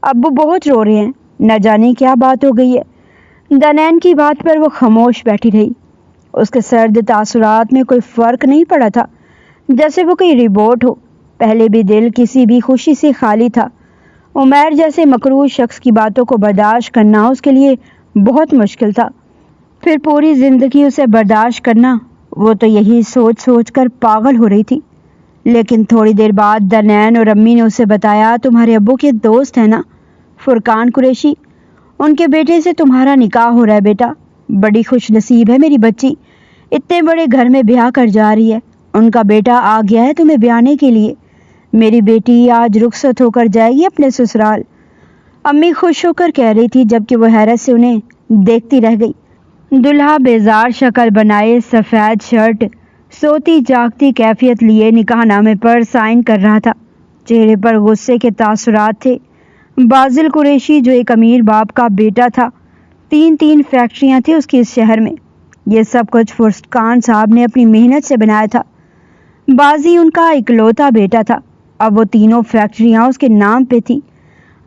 ابو بہت رو رہے ہیں، نہ جانے کیا بات ہو گئی ہے۔ دانین کی بات پر وہ خاموش بیٹھی رہی۔ اس کے سرد تاثرات میں کوئی فرق نہیں پڑا تھا، جیسے وہ کوئی ربوٹ ہو۔ پہلے بھی دل کسی بھی خوشی سے خالی تھا۔ عمیر جیسے مکروہ شخص کی باتوں کو برداشت کرنا اس کے لیے بہت مشکل تھا، پھر پوری زندگی اسے برداشت کرنا۔ وہ تو یہی سوچ سوچ کر پاگل ہو رہی تھی۔ لیکن تھوڑی دیر بعد دانین اور امی نے اسے بتایا، تمہارے ابو کے دوست ہیں نا، فرقان قریشی، ان کے بیٹے سے تمہارا نکاح ہو رہا ہے بیٹا۔ بڑی خوش نصیب ہے میری بچی، اتنے بڑے گھر میں بیاہ کر جا رہی ہے۔ ان کا بیٹا آ گیا ہے تمہیں بیانے کے لیے۔ میری بیٹی آج رخصت ہو کر جائے گی اپنے سسرال۔ امی خوش ہو کر کہہ رہی تھی، جبکہ وہ حیرت سے انہیں دیکھتی رہ گئی۔ دلہا بیزار شکل بنائے، سفید شرٹ، سوتی جاگتی کیفیت لیے نکاح نامے پر سائن کر رہا تھا۔ چہرے پر غصے کے تاثرات تھے۔ بازل قریشی جو ایک امیر باپ کا بیٹا تھا، 3 فیکٹریاں تھیں اس کی اس شہر میں۔ یہ سب کچھ فرقان صاحب نے اپنی محنت سے بنایا تھا۔ بازی ان کا اکلوتا بیٹا تھا۔ اب وہ 3 فیکٹریاں اس کے نام پہ تھی۔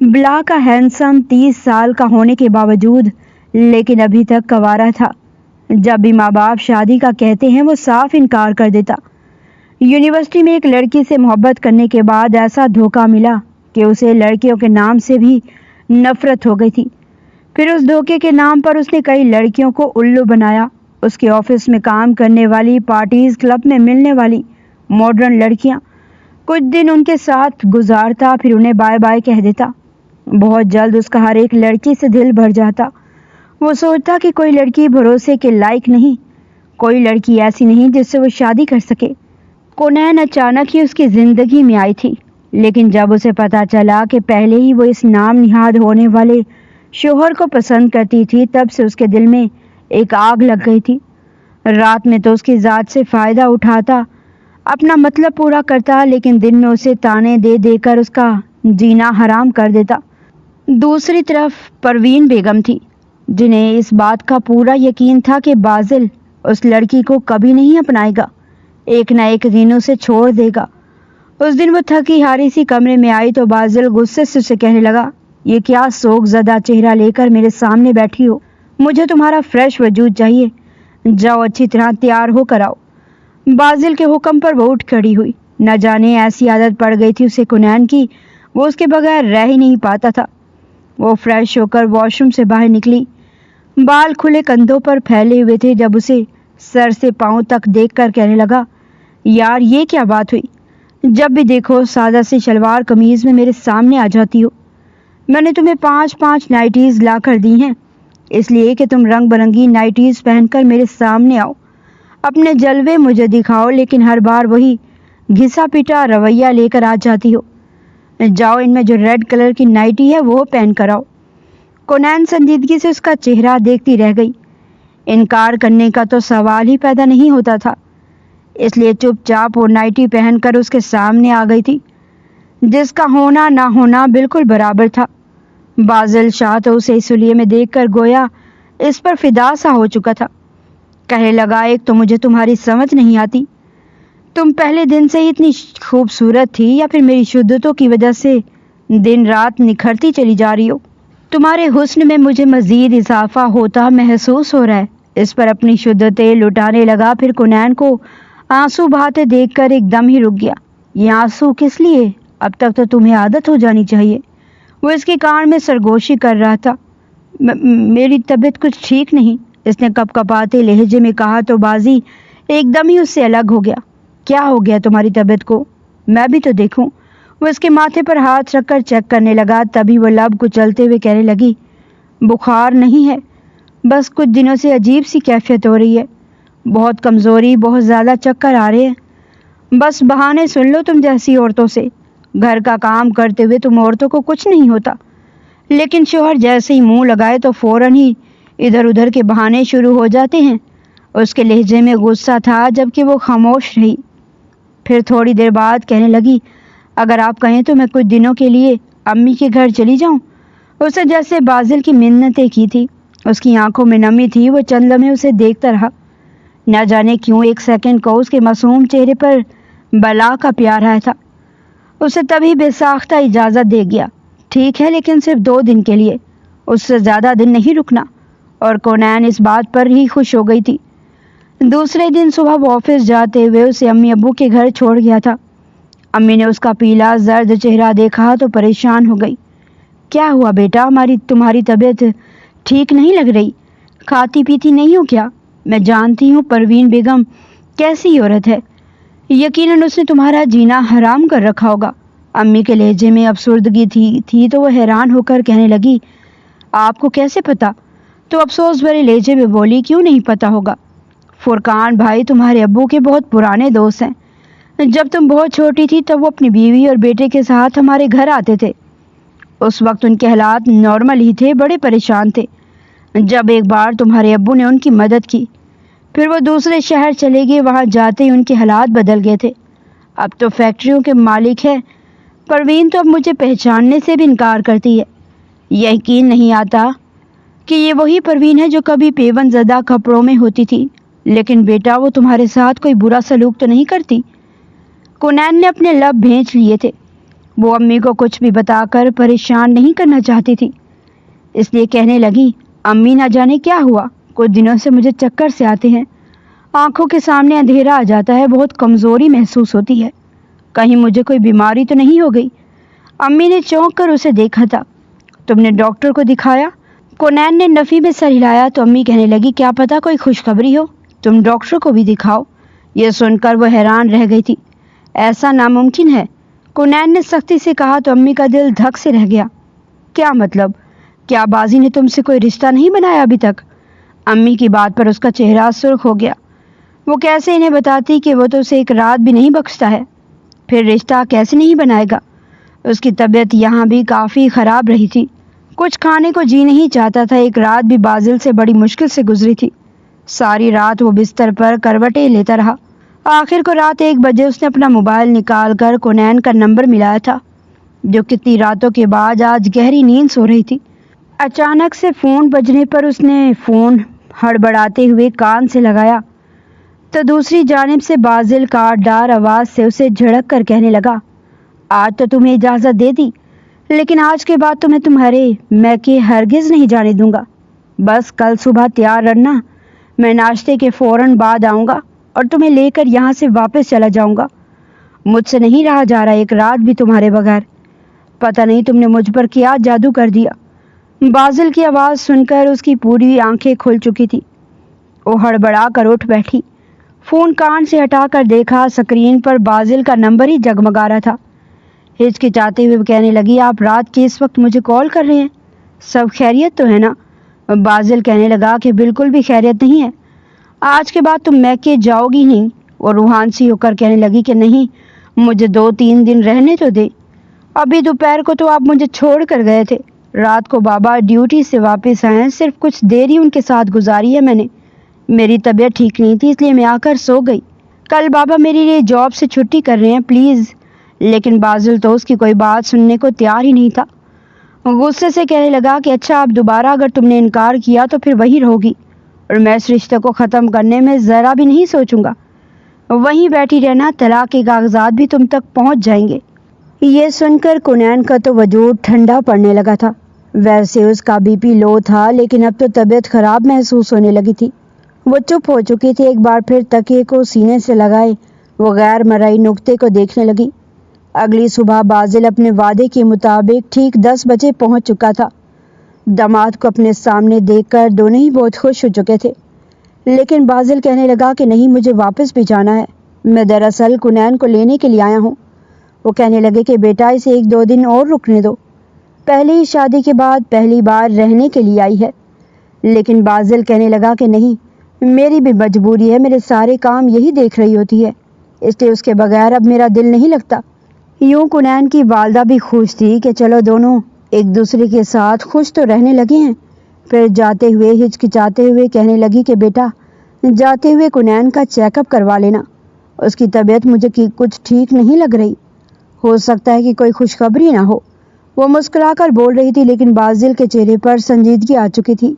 بلا کا ہینڈسم 30 سال کا ہونے کے باوجود لیکن ابھی تک کنوارا تھا۔ جب بھی ماں باپ شادی کا کہتے ہیں وہ صاف انکار کر دیتا۔ یونیورسٹی میں ایک لڑکی سے محبت کرنے کے بعد ایسا دھوکہ ملا کہ اسے لڑکیوں کے نام سے بھی نفرت ہو گئی تھی۔ پھر اس دھوکے کے نام پر اس نے کئی لڑکیوں کو الو بنایا۔ اس کے آفس میں کام کرنے والی، پارٹیز کلب میں ملنے والی ماڈرن لڑکیاں، کچھ دن ان کے ساتھ گزارتا، پھر انہیں بائے بائے کہہ دیتا۔ بہت جلد اس کا ہر ایک لڑکی سے دل بھر جاتا۔ وہ سوچتا کہ کوئی لڑکی بھروسے کے لائق نہیں، کوئی لڑکی ایسی نہیں جس سے وہ شادی کر سکے۔ کونین اچانک ہی اس کی زندگی میں آئی تھی، لیکن جب اسے پتا چلا کہ پہلے ہی وہ اس نام نہاد ہونے والے شوہر کو پسند کرتی تھی، تب سے اس کے دل میں ایک آگ لگ گئی تھی۔ رات میں تو اس کی ذات سے فائدہ اٹھاتا، اپنا مطلب پورا کرتا، لیکن دن میں اسے تانے دے دے کر اس کا جینا حرام کر دیتا۔ دوسری طرف پروین بیگم تھی، جنہیں اس بات کا پورا یقین تھا کہ بازل اس لڑکی کو کبھی نہیں اپنائے گا، ایک نہ ایک دن اسے چھوڑ دے گا۔ اس دن وہ تھکی ہاری سی کمرے میں آئی تو بازل غصے سے اسے کہنے لگا، یہ کیا سوگ زدہ چہرہ لے کر میرے سامنے بیٹھی ہو؟ مجھے تمہارا فریش وجود چاہیے، جاؤ اچھی طرح تیار ہو کر آؤ۔ بازل کے حکم پر وہ اٹھ کھڑی ہوئی۔ نہ جانے ایسی عادت پڑ گئی تھی اسے کونین کی، وہ اس کے بغیر رہ ہی نہیں پاتا تھا۔ وہ فریش ہو کر واش روم سے باہر نکلی، بال کھلے کندھوں پر پھیلے ہوئے تھے، جب اسے سر سے پاؤں تک دیکھ کر کہنے لگا، یار یہ کیا بات ہوئی؟ جب بھی دیکھو سادہ سی شلوار قمیض میں میرے سامنے آ جاتی ہو۔ میں نے تمہیں 5 نائٹیز لا کر دی ہیں، اس لیے کہ تم رنگ برنگی نائٹیز پہن کر میرے سامنے آؤ، اپنے جلوے مجھے دکھاؤ، لیکن ہر بار وہی گھسا پیٹا رویہ لے کر آ جاتی ہو۔ جاؤ ان میں جو ریڈ کلر کی نائٹی ہے وہ پہن کر آؤ۔ کونین سنجیدگی سے اس کا چہرہ دیکھتی رہ گئی۔ انکار کرنے کا تو سوال ہی پیدا نہیں ہوتا تھا، اس لیے چپ چاپ وہ نائٹی پہن کر اس کے سامنے آ گئی تھی، جس کا ہونا نہ ہونا بالکل برابر تھا۔ بازل شاہ تو اسے اس حلیے میں دیکھ کر گویا اس پر فدا سا ہو چکا تھا۔ کہنے لگا، ایک تو مجھے تمہاری سمجھ نہیں آتی، تم پہلے دن سے ہی اتنی خوبصورت تھی یا پھر میری شدتوں کی وجہ سے دن رات نکھرتی چلی جا رہی ہو؟ تمہارے حسن میں مجھے مزید اضافہ ہوتا محسوس ہو رہا ہے۔ اس پر اپنی شدتیں لٹانے لگا، پھر کونین کو آنسو بہاتے دیکھ کر ایک دم ہی رک گیا۔ یہ آنسو کس لیے؟ اب تک تو تمہیں عادت ہو جانی چاہیے۔ وہ اس کے کان میں سرگوشی کر رہا تھا۔ میری طبیعت کچھ ٹھیک نہیں، اس نے کپ کپاتے لہجے میں کہا تو بازی ایک دم ہی اس سے الگ ہو گیا۔ کیا ہو گیا تمہاری طبیعت کو؟ میں بھی تو دیکھوں۔ وہ اس کے ماتھے پر ہاتھ رکھ کر چیک کرنے لگا، تبھی وہ لب کچلتے ہوئے کہنے لگی، بخار نہیں ہے، بس کچھ دنوں سے عجیب سی کیفیت ہو رہی ہے، بہت کمزوری، بہت زیادہ چکر آ رہے ہیں۔ بس بہانے سن لو تم جیسی عورتوں سے، گھر کا کام کرتے ہوئے تم عورتوں کو کچھ نہیں ہوتا، لیکن شوہر جیسے ہی منہ لگائے تو فوراً ہی ادھر ادھر کے بہانے شروع ہو جاتے ہیں۔ اس کے لہجے میں غصہ تھا، جبکہ وہ خاموش رہی۔ پھر تھوڑی دیر بعد کہنے لگی، اگر آپ کہیں تو میں کچھ دنوں کے لیے امی کے گھر چلی جاؤں۔ اسے جیسے بازل کی منتیں کی تھی، اس کی آنکھوں میں نمی تھی۔ وہ چند لمحے اسے دیکھتا رہا، نہ جانے کیوں ایک سیکنڈ کو اس کے معصوم چہرے پر بلا کا پیار آیا تھا۔ اسے تبھی بے ساختہ اجازت دے گیا، ٹھیک ہے لیکن صرف 2 دن کے لیے، اس سے زیادہ دن نہیں رکنا۔ اور کونین اس بات پر ہی خوش ہو گئی تھی۔ دوسرے دن صبح وہ آفس جاتے ہوئے اسے امی ابو کے گھر چھوڑ گیا تھا۔ امی نے اس کا پیلا زرد چہرہ دیکھا تو پریشان ہو گئی۔ کیا ہوا بیٹا، تمہاری طبیعت ٹھیک نہیں لگ رہی؟ کھاتی پیتی نہیں ہو کیا؟ میں جانتی ہوں پروین بیگم کیسی عورت ہے، یقیناً اس نے تمہارا جینا حرام کر رکھا ہوگا۔ امی کے لہجے میں افسردگی تھی تو وہ حیران ہو کر کہنے لگی، آپ کو کیسے پتا؟ تو افسوس بھرے لہجے میں بولی، کیوں نہیں پتا ہوگا؟ فرقان بھائی تمہارے ابو کے بہت پرانے دوست ہیں، جب تم بہت چھوٹی تھی تب وہ اپنی بیوی اور بیٹے کے ساتھ ہمارے گھر آتے تھے۔ اس وقت ان کے حالات نارمل ہی تھے، بڑے پریشان تھے۔ جب ایک بار تمہارے ابو نے ان کی مدد کی، پھر وہ دوسرے شہر چلے گئے، وہاں جاتے ہی ان کے حالات بدل گئے تھے۔ اب تو فیکٹریوں کے مالک ہیں۔ پروین تو اب مجھے پہچاننے سے بھی انکار کرتی ہے۔ یقین نہیں آتا کہ یہ وہی پروین ہے جو کبھی پیون زدہ کپڑوں میں ہوتی تھی، لیکن بیٹا وہ تمہارے ساتھ کوئی برا سلوک تو نہیں کرتی؟ کونین نے اپنے لب بھینچ لیے تھے۔ وہ امی کو کچھ بھی بتا کر پریشان نہیں کرنا چاہتی تھی، اس لیے کہنے لگی، امی نہ جانے کیا ہوا، کچھ دنوں سے مجھے چکر سے آتے ہیں، آنکھوں کے سامنے اندھیرا آ جاتا ہے، بہت کمزوری محسوس ہوتی ہے، کہیں مجھے کوئی بیماری تو نہیں ہو گئی؟ امی نے چونک کر اسے دیکھا تھا۔ تم نے ڈاکٹر کو دکھایا؟ کونین نے نفی میں سر ہلایا تو امی کہنے لگی، کیا پتا کوئی خوشخبری ہو، تم ڈاکٹر کو بھی دکھاؤ۔ یہ سن کر وہ حیران رہ گئی تھی۔ ایسا ناممکن ہے، کونین نے سختی سے کہا تو امی کا دل دھک سے رہ گیا۔ کیا مطلب؟ کیا بازی نے تم سے کوئی رشتہ نہیں بنایا ابھی تک؟ امی کی بات پر اس کا چہرہ سرخ ہو گیا۔ وہ کیسے انہیں بتاتی کہ وہ تو اسے ایک رات بھی نہیں بخشتا ہے؟ پھر رشتہ کیسے نہیں بنائے گا؟ اس کی طبیعت یہاں بھی کافی خراب رہی تھی، کچھ کھانے کو جی نہیں چاہتا تھا۔ ایک رات بھی بازل سے بڑی مشکل سے گزری تھی۔ ساری رات وہ بستر پر کروٹیں لیتا رہا۔ آخر کو رات 1 بجے اس نے اپنا موبائل نکال کر کنین کا نمبر ملایا تھا، جو کتنی راتوں کے بعد آج گہری نیند سو رہی تھی۔ اچانک سے فون بجنے پر اس نے فون ہڑبڑاتے ہوئے کان سے لگایا تو دوسری جانب سے بازل کاٹدار آواز سے اسے جھڑک کر کہنے لگا، آج تو تمہیں اجازت دے دی، لیکن آج کے بعد تمہیں تمہارے میکے ہرگز نہیں جانے دوں گا۔ بس کل صبح تیار رہنا، میں ناشتے کے فوراً بعد آؤں گا اور تمہیں لے کر یہاں سے واپس چلا جاؤں گا۔ مجھ سے نہیں رہا جا رہا ایک رات بھی تمہارے بغیر۔ پتہ نہیں تم نے مجھ پر کیا جادو کر دیا۔ بازل کی آواز سن کر اس کی پوری آنکھیں کھل چکی تھی۔ وہ ہڑبڑا کر اٹھ بیٹھی، فون کان سے ہٹا کر دیکھا، اسکرین پر بازل کا نمبر ہی جگمگا رہا تھا۔ ہچکچاتے ہوئے کہنے لگی، آپ رات کے اس وقت مجھے کال کر رہے ہیں، سب خیریت تو ہے نا؟ بازل کہنے لگا کہ بالکل بھی خیریت نہیں ہے، آج کے بعد تم میکے جاؤ گی نہیں۔ وہ روحان سی ہو کر کہنے لگی کہ نہیں، مجھے 2-3 دن رہنے تو دے۔ ابھی دوپہر کو تو آپ مجھے چھوڑ کر گئے تھے، رات کو بابا ڈیوٹی سے واپس آئے ہیں، صرف کچھ دیر ہی ان کے ساتھ گزاری ہے میں نے۔ میری طبیعت ٹھیک نہیں تھی، اس لیے میں آ کر سو گئی۔ کل بابا میرے لیے جاب سے چھٹی کر رہے ہیں، پلیز۔ لیکن بازل تو اس کی کوئی بات سننے کو تیار ہی نہیں تھا۔ غصے سے کہنے لگا کہ اچھا، اب دوبارہ اگر تم نے انکار کیا تو پھر وہی رہوگی، اور میں اس رشتے کو ختم کرنے میں ذرا بھی نہیں سوچوں گا۔ وہیں بیٹھی رہنا، طلاق کے کاغذات بھی تم تک پہنچ جائیں گے۔ یہ سن کر کنین کا تو وجود ٹھنڈا پڑنے لگا تھا۔ ویسے اس کا بی پی لو تھا، لیکن اب تو طبیعت خراب محسوس ہونے لگی تھی۔ وہ چپ ہو چکی تھی۔ ایک بار پھر تکیے کو سینے سے لگائے وہ غیر مرئی نقطے کو دیکھنے لگی۔ اگلی صبح بازل اپنے وعدے کے مطابق ٹھیک 10 بجے پہنچ چکا تھا۔ داماد کو اپنے سامنے دیکھ کر دونوں ہی بہت خوش ہو چکے تھے، لیکن بازل کہنے لگا کہ نہیں، مجھے واپس بھی جانا ہے، میں دراصل کنین کو لینے کے لیے آیا ہوں۔ وہ کہنے لگے کہ بیٹا، اسے 1-2 دن اور رکنے دو، پہلی شادی کے بعد پہلی بار رہنے کے لیے آئی ہے۔ لیکن بازل کہنے لگا کہ نہیں، میری بھی مجبوری ہے، میرے سارے کام یہی دیکھ رہی ہوتی ہے، اس لیے اس کے بغیر اب میرا دل نہیں لگتا۔ یوں کنین کی والدہ بھی خوش تھی کہ چلو دونوں ایک دوسرے کے ساتھ خوش تو رہنے لگے ہیں۔ پھر جاتے ہوئے ہچکچاتے ہوئے کہنے لگی کہ بیٹا، جاتے ہوئے کنین کا چیک اپ کروا لینا، اس کی طبیعت مجھے کچھ ٹھیک نہیں لگ رہی، ہو سکتا ہے کہ کوئی خوشخبری نہ ہو۔ وہ مسکرا کر بول رہی تھی، لیکن بازل کے چہرے پر سنجیدگی آ چکی تھی۔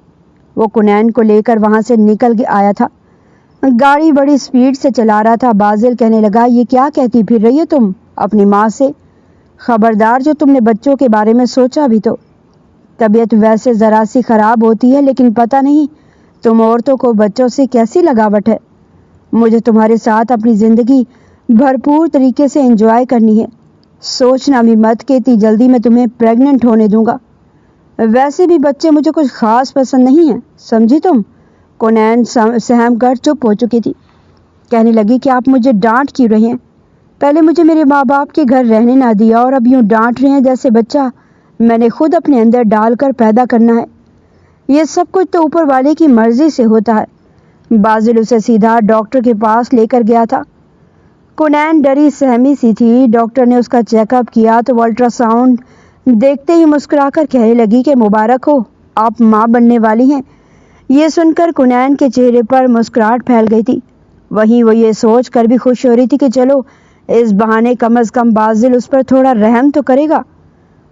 وہ کنین کو لے کر وہاں سے نکل آیا تھا، گاڑی بڑی سپیڈ سے چلا رہا تھا۔ بازل کہنے لگا، یہ کیا کہتی پھر رہی ہو تم اپنی ماں سے؟ خبردار، جو تم نے بچوں کے بارے میں سوچا بھی تو۔ طبیعت ویسے ذرا سی خراب ہوتی ہے، لیکن پتہ نہیں تم عورتوں کو بچوں سے کیسی لگاوٹ ہے۔ مجھے تمہارے ساتھ اپنی زندگی بھرپور طریقے سے انجوائے کرنی ہے، سوچنا بھی مت کہ اتنی جلدی میں تمہیں پریگننٹ ہونے دوں گا۔ ویسے بھی بچے مجھے کچھ خاص پسند نہیں ہیں، سمجھی تم؟ کنین سہم کر چپ ہو چکی تھی، کہنے لگی کہ آپ مجھے ڈانٹ کیوں رہے ہیں؟ پہلے مجھے میرے ماں باپ کے گھر رہنے نہ دیا، اور اب یوں ڈانٹ رہے ہیں جیسے بچہ میں نے خود اپنے اندر ڈال کر پیدا کرنا ہے۔ یہ سب کچھ تو اوپر والے کی مرضی سے ہوتا ہے۔ بازل اسے سیدھا ڈاکٹر کے پاس لے کر گیا تھا۔ کنین ڈری سہمی سی تھی۔ ڈاکٹر نے اس کا چیک اپ کیا تو وہ الٹرا ساؤنڈ دیکھتے ہی مسکرا کر کہنے لگی کہ مبارک ہو، آپ ماں بننے والی ہیں۔ یہ سن کر کنین کے چہرے پر مسکراہٹ پھیل گئی تھی، وہیں وہ یہ سوچ کر بھی خوش ہو رہی تھی کہ چلو اس بہانے کم از کم بازل اس پر تھوڑا رحم تو کرے گا،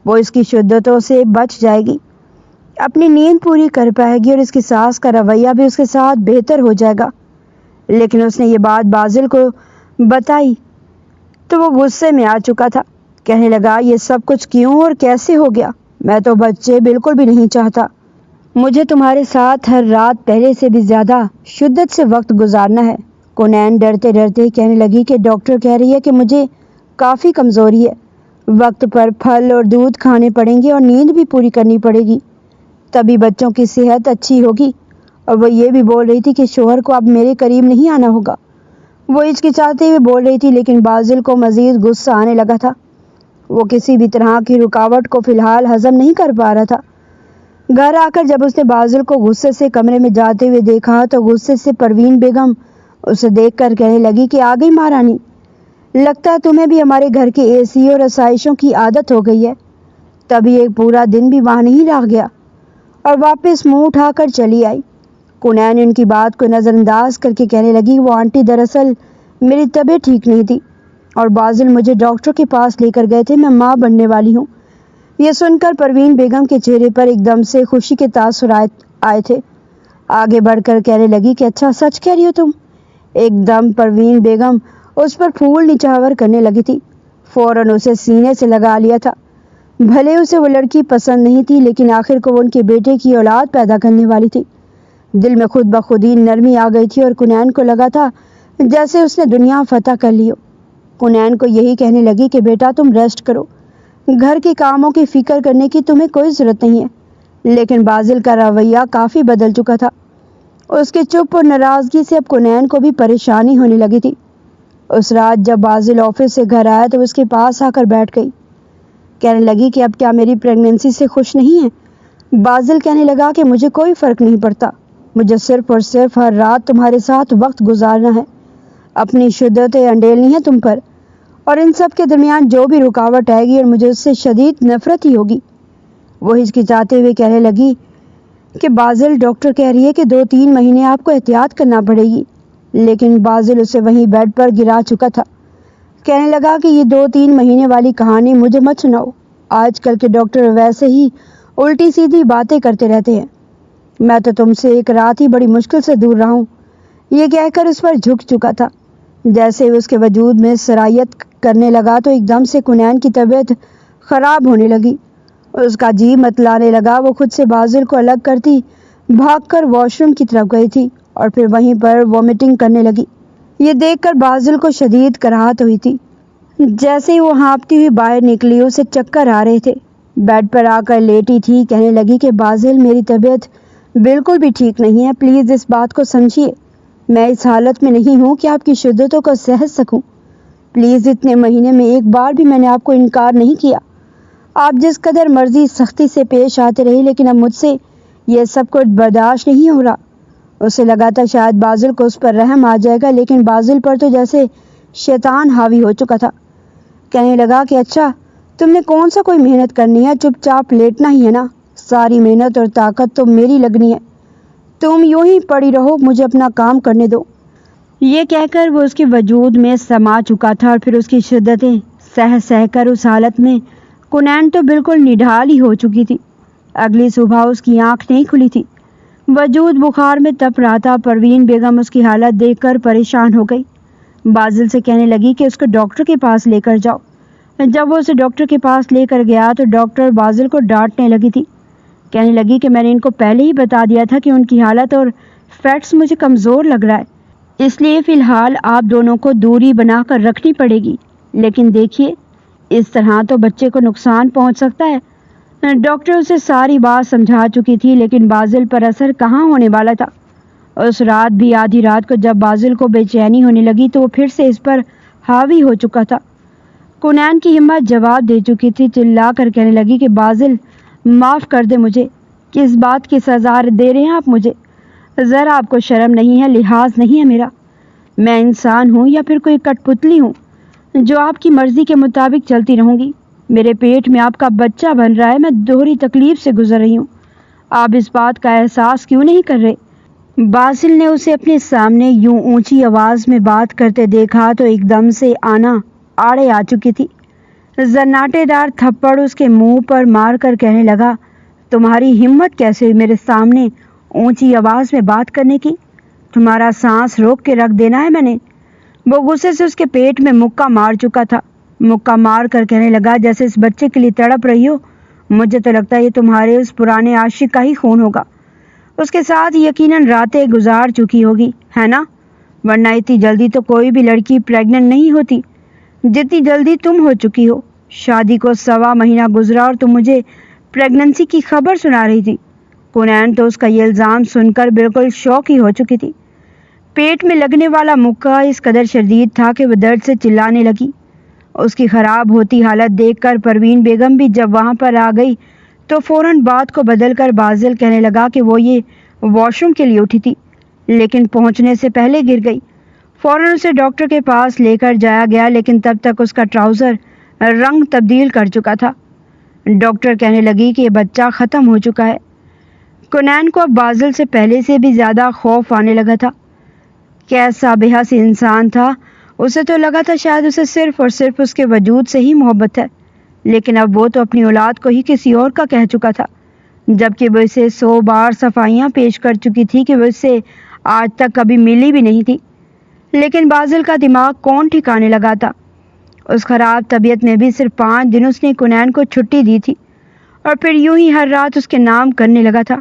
وہ اس کی شدتوں سے بچ جائے گی، اپنی نیند پوری کر پائے گی، اور اس کی ساس کا رویہ بھی اس کے ساتھ بہتر ہو جائے گا۔ لیکن اس نے یہ بات بازل کو بتائی تو وہ غصے میں آ چکا تھا، کہنے لگا یہ سب کچھ کیوں اور کیسے ہو گیا؟ میں تو بچے بالکل بھی نہیں چاہتا، مجھے تمہارے ساتھ ہر رات پہلے سے بھی زیادہ شدت سے وقت گزارنا ہے۔ کنین ڈرتے ڈرتے کہنے لگی کہ ڈاکٹر کہہ رہی ہے کہ مجھے کافی کمزوری ہے، وقت پر پھل اور دودھ کھانے پڑیں گے اور نیند بھی پوری کرنی پڑے گی، تبھی بچوں کی صحت اچھی ہوگی۔ اور وہ یہ بھی بول رہی تھی کہ شوہر کو اب میرے قریب نہیں آنا ہوگا۔ وہ ہچکچاتے ہوئے بول رہی تھی، لیکن بازل کو مزید غصہ آنے لگا تھا۔ وہ کسی بھی طرح کی رکاوٹ کو فی الحال ہضم نہیں کر پا رہا تھا۔ گھر آ کر جب اس نے بازل کو غصے سے کمرے میں جاتے ہوئے دیکھا تو غصے سے پروین بیگم اسے دیکھ کر کہنے لگی کہ آ گئی مہارانی، لگتا ہے تمہیں بھی ہمارے گھر کے اے سی اور آسائشوں کی عادت ہو گئی ہے۔ تبھی ایک پورا دن بھی وہاں نہیں رہ گیا اور واپس منہ اٹھا کر چلی آئی۔ کنین ان کی بات کو نظر انداز کر کے کہنے لگی، وہ آنٹی دراصل میری طبیعت ٹھیک نہیں تھی اور بازل مجھے ڈاکٹر کے پاس لے کر گئے تھے، میں ماں بننے والی ہوں۔ یہ سن کر پروین بیگم کے چہرے پر ایک دم سے خوشی کے تاثر آئے تھے۔ آگے بڑھ کر کہنے لگی کہ اچھا سچ کہہ رہی ہو تم؟ ایک دم پروین بیگم اس پر پھول نچھاور کرنے لگی تھی، فوراً اسے سینے سے لگا لیا تھا۔ بھلے اسے وہ لڑکی پسند نہیں تھی لیکن آخر کو وہ ان کے بیٹے کی اولاد پیدا کرنے والی تھی۔ دل میں خود بخود ہی نرمی آ گئی تھی اور کنین کو لگا تھا جیسے اس نے دنیا فتح کر لی ہو۔ کنین کو یہی کہنے لگی کہ بیٹا تم ریسٹ کرو، گھر کے کاموں کی فکر کرنے کی تمہیں کوئی ضرورت نہیں ہے۔ لیکن بازل کا رویہ کافی بدل چکا تھا۔ اس کے چپ اور ناراضگی سے اب کنین کو بھی پریشانی ہونے لگی تھی۔ اس رات جب بازل آفس سے گھر آیا تو اس کے پاس آ کر بیٹھ گئی، کہنے لگی کہ اب کیا میری پریگننسی سے خوش نہیں ہے؟ بازل کہنے لگا کہ مجھے کوئی فرق نہیں پڑتا، مجھے صرف اور صرف ہر رات تمہارے ساتھ وقت گزارنا ہے، اپنی شدتیں انڈیلنی ہے تم پر، اور ان سب کے درمیان جو بھی رکاوٹ آئے گی اور مجھے اس سے شدید نفرت ہی ہوگی۔ وہ ہچکچاتے ہوئے کہنے لگی کہ بازل ڈاکٹر کہہ رہی ہے کہ 2-3 مہینے آپ کو احتیاط کرنا پڑے گی۔ لیکن بازل اسے وہیں بیڈ پر گرا چکا تھا، کہنے لگا کہ یہ 2-3 مہینے والی کہانی مجھے مت سناؤ، آج کل کے ڈاکٹر ویسے ہی الٹی سیدھی باتیں کرتے رہتے ہیں، میں تو تم سے ایک رات ہی بڑی مشکل سے دور رہا ہوں۔ یہ کہہ کر اس پر جھک چکا تھا۔ جیسے اس کے وجود میں سرایت کرنے لگا تو ایک دم سے کنین کی طبیعت خراب ہونے لگی، اس کا جی متلانے لگا۔ وہ خود سے بازل کو الگ کرتی بھاگ کر واش روم کی طرف گئی تھی اور پھر وہیں پر وومٹنگ کرنے لگی۔ یہ دیکھ کر بازل کو شدید کراہت ہوئی تھی۔ جیسے ہی وہ ہانپتی ہوئی باہر نکلی اسے چکر آ رہے تھے۔ بیڈ پر آ کر لیٹی تھی، کہنے لگی کہ بازل میری طبیعت بالکل بھی ٹھیک نہیں ہے، پلیز اس بات کو سمجھیے، میں اس حالت میں نہیں ہوں کہ آپ کی شدتوں کو سہہ سکوں۔ پلیز اتنے مہینے میں ایک بار بھی میں نے آپ کو انکار نہیں کیا، آپ جس قدر مرضی سختی سے پیش آتے رہے، لیکن اب مجھ سے یہ سب کچھ برداشت نہیں ہو رہا۔ اسے لگا تھا شاید بازل کو اس پر رحم آ جائے گا، لیکن بازل پر تو جیسے شیطان حاوی ہو چکا تھا۔ کہنے لگا کہ اچھا تم نے کون سا کوئی محنت کرنی ہے، چپ چاپ لیٹنا ہی ہے نا، ساری محنت اور طاقت تو میری لگنی ہے، تم یوں ہی پڑی رہو، مجھے اپنا کام کرنے دو۔ یہ کہہ کر وہ اس کے وجود میں سما چکا تھا اور پھر اس کی شدتیں سہ سہ کر اس حالت میں کنین تو بالکل نڈھال ہی ہو چکی تھی۔ اگلی صبح اس کی آنکھ نہیں کھلی تھی، وجود بخار میں تپ رہا تھا۔ پروین بیگم اس کی حالت دیکھ کر پریشان ہو گئی، بازل سے کہنے لگی کہ اس کو ڈاکٹر کے پاس لے کر جاؤ۔ جب وہ اسے ڈاکٹر کے پاس لے کر گیا تو ڈاکٹر بازل کو ڈانٹنے لگی تھی، کہنے لگی کہ میں نے ان کو پہلے ہی بتا دیا تھا کہ ان کی حالت اور فیٹس مجھے کمزور لگ رہا ہے، اس لیے فی الحال آپ دونوں کو دوری بنا کر رکھنی پڑے گی، لیکن دیکھیے اس طرح تو بچے کو نقصان پہنچ سکتا ہے۔ ڈاکٹر اسے ساری بات سمجھا چکی تھی لیکن بازل پر اثر کہاں ہونے والا تھا۔ اس رات بھی آدھی رات کو جب بازل کو بے چینی ہونے لگی تو وہ پھر سے اس پر حاوی ہو چکا تھا۔ کنین کی ہمت جواب دے چکی تھی، چلا کر کہنے لگی کہ بازل معاف کر دے مجھے، کس بات کی سزا دے رہے ہیں آپ مجھے؟ ذرا آپ کو شرم نہیں ہے، لحاظ نہیں ہے میرا؟ میں انسان ہوں یا پھر کوئی کٹ پتلی ہوں جو آپ کی مرضی کے مطابق چلتی رہوں گی؟ میرے پیٹ میں آپ کا بچہ بن رہا ہے، میں دوہری تکلیف سے گزر رہی ہوں، آپ اس بات کا احساس کیوں نہیں کر رہے؟ بازل نے اسے اپنے سامنے یوں اونچی آواز میں بات کرتے دیکھا تو ایک دم سے آنا آڑے آ چکی تھی۔ زناٹے دار تھپڑ اس کے منہ پر مار کر کہنے لگا، تمہاری ہمت کیسے ہوئی میرے سامنے اونچی آواز میں بات کرنے کی؟ تمہارا سانس روک کے رکھ دینا ہے میں نے۔ وہ غصے سے اس کے پیٹ میں مکہ مار چکا تھا، مکہ مار کر کہنے لگا جیسے اس بچے کے لیے تڑپ رہی ہو، مجھے تو لگتا ہے یہ تمہارے اس پرانے عاشق کا ہی خون ہوگا، اس کے ساتھ یقیناً راتیں گزار چکی ہوگی، ہے نا؟ ورنہ اتنی جلدی تو کوئی بھی لڑکی پریگننٹ نہیں ہوتی جتنی جلدی تم ہو چکی ہو۔ شادی کو 1.25 مہینہ گزرا اور تم مجھے پریگننسی کی خبر سنا رہی تھی۔ کنین تو اس کا یہ الزام سن کر بالکل شوق ہی ہو چکی تھی۔ پیٹ میں لگنے والا مکہ اس قدر شدید تھا کہ وہ درد سے چلانے لگی۔ اس کی خراب ہوتی حالت دیکھ کر پروین بیگم بھی جب وہاں پر آ گئی تو فوراً بات کو بدل کر بازل کہنے لگا کہ وہ یہ واش روم کے لیے اٹھی تھی، لیکن پہنچنے سے پہلے گر گئی۔ فوراً اسے ڈاکٹر کے پاس لے کر جایا گیا، لیکن تب تک اس کا ٹراؤزر رنگ تبدیل کر چکا تھا۔ ڈاکٹر کہنے لگی کہ یہ بچہ ختم ہو چکا ہے۔ کنین کو اب بازل سے پہلے سے بھی زیادہ خوف آنے لگا تھا۔ کیسا بے حس انسان تھا! اسے تو لگا تھا شاید اسے صرف اور صرف اس کے وجود سے ہی محبت ہے، لیکن اب وہ تو اپنی اولاد کو ہی کسی اور کا کہہ چکا تھا، جبکہ وہ اسے 100 بار صفائیاں پیش کر چکی تھی کہ وہ اس سے آج تک کبھی ملی بھی نہیں تھی۔ لیکن بازل کا دماغ کون ٹھکانے لگا تھا؟ اس خراب طبیعت میں بھی صرف 5 دن اس نے کنین کو چھٹی دی تھی، اور پھر یوں ہی ہر رات اس کے نام کرنے لگا تھا۔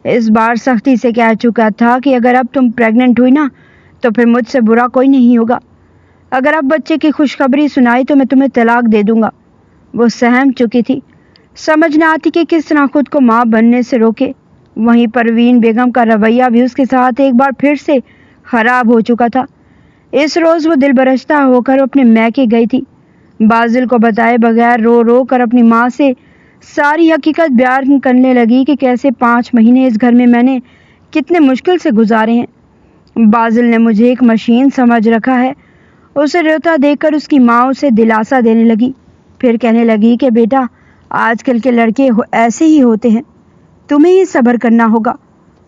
اس بار سختی سے کہہ چکا تھا کہ اگر اب تم پریگننٹ ہوئی نا تو پھر مجھ سے برا کوئی نہیں ہوگا۔ اگر اب بچے کی خوشخبری سنائی تو میں تمہیں طلاق دے دوں گا۔ وہ سہم چکی تھی، سمجھ نہ آتی کہ کس طرح خود کو ماں بننے سے روکے۔ وہیں پروین بیگم کا رویہ بھی اس کے ساتھ ایک بار پھر سے خراب ہو چکا تھا۔ اس روز وہ دل برشتہ ہو کر اپنے میکے گئی تھی، بازل کو بتائے بغیر رو رو کر اپنی ماں سے ساری حقیقت بیان کرنے لگی کہ کیسے 5 مہینے اس گھر میں میں نے کتنے مشکل سے گزارے ہیں۔ بازل نے مجھے ایک مشین سمجھ رکھا ہے۔ اسے روتا دیکھ کر اس کی ماں اسے دلاسا دینے لگی، پھر کہنے لگی کہ بیٹا، آج کل کے لڑکے ایسے ہی ہوتے ہیں، تمہیں ہی صبر کرنا ہوگا۔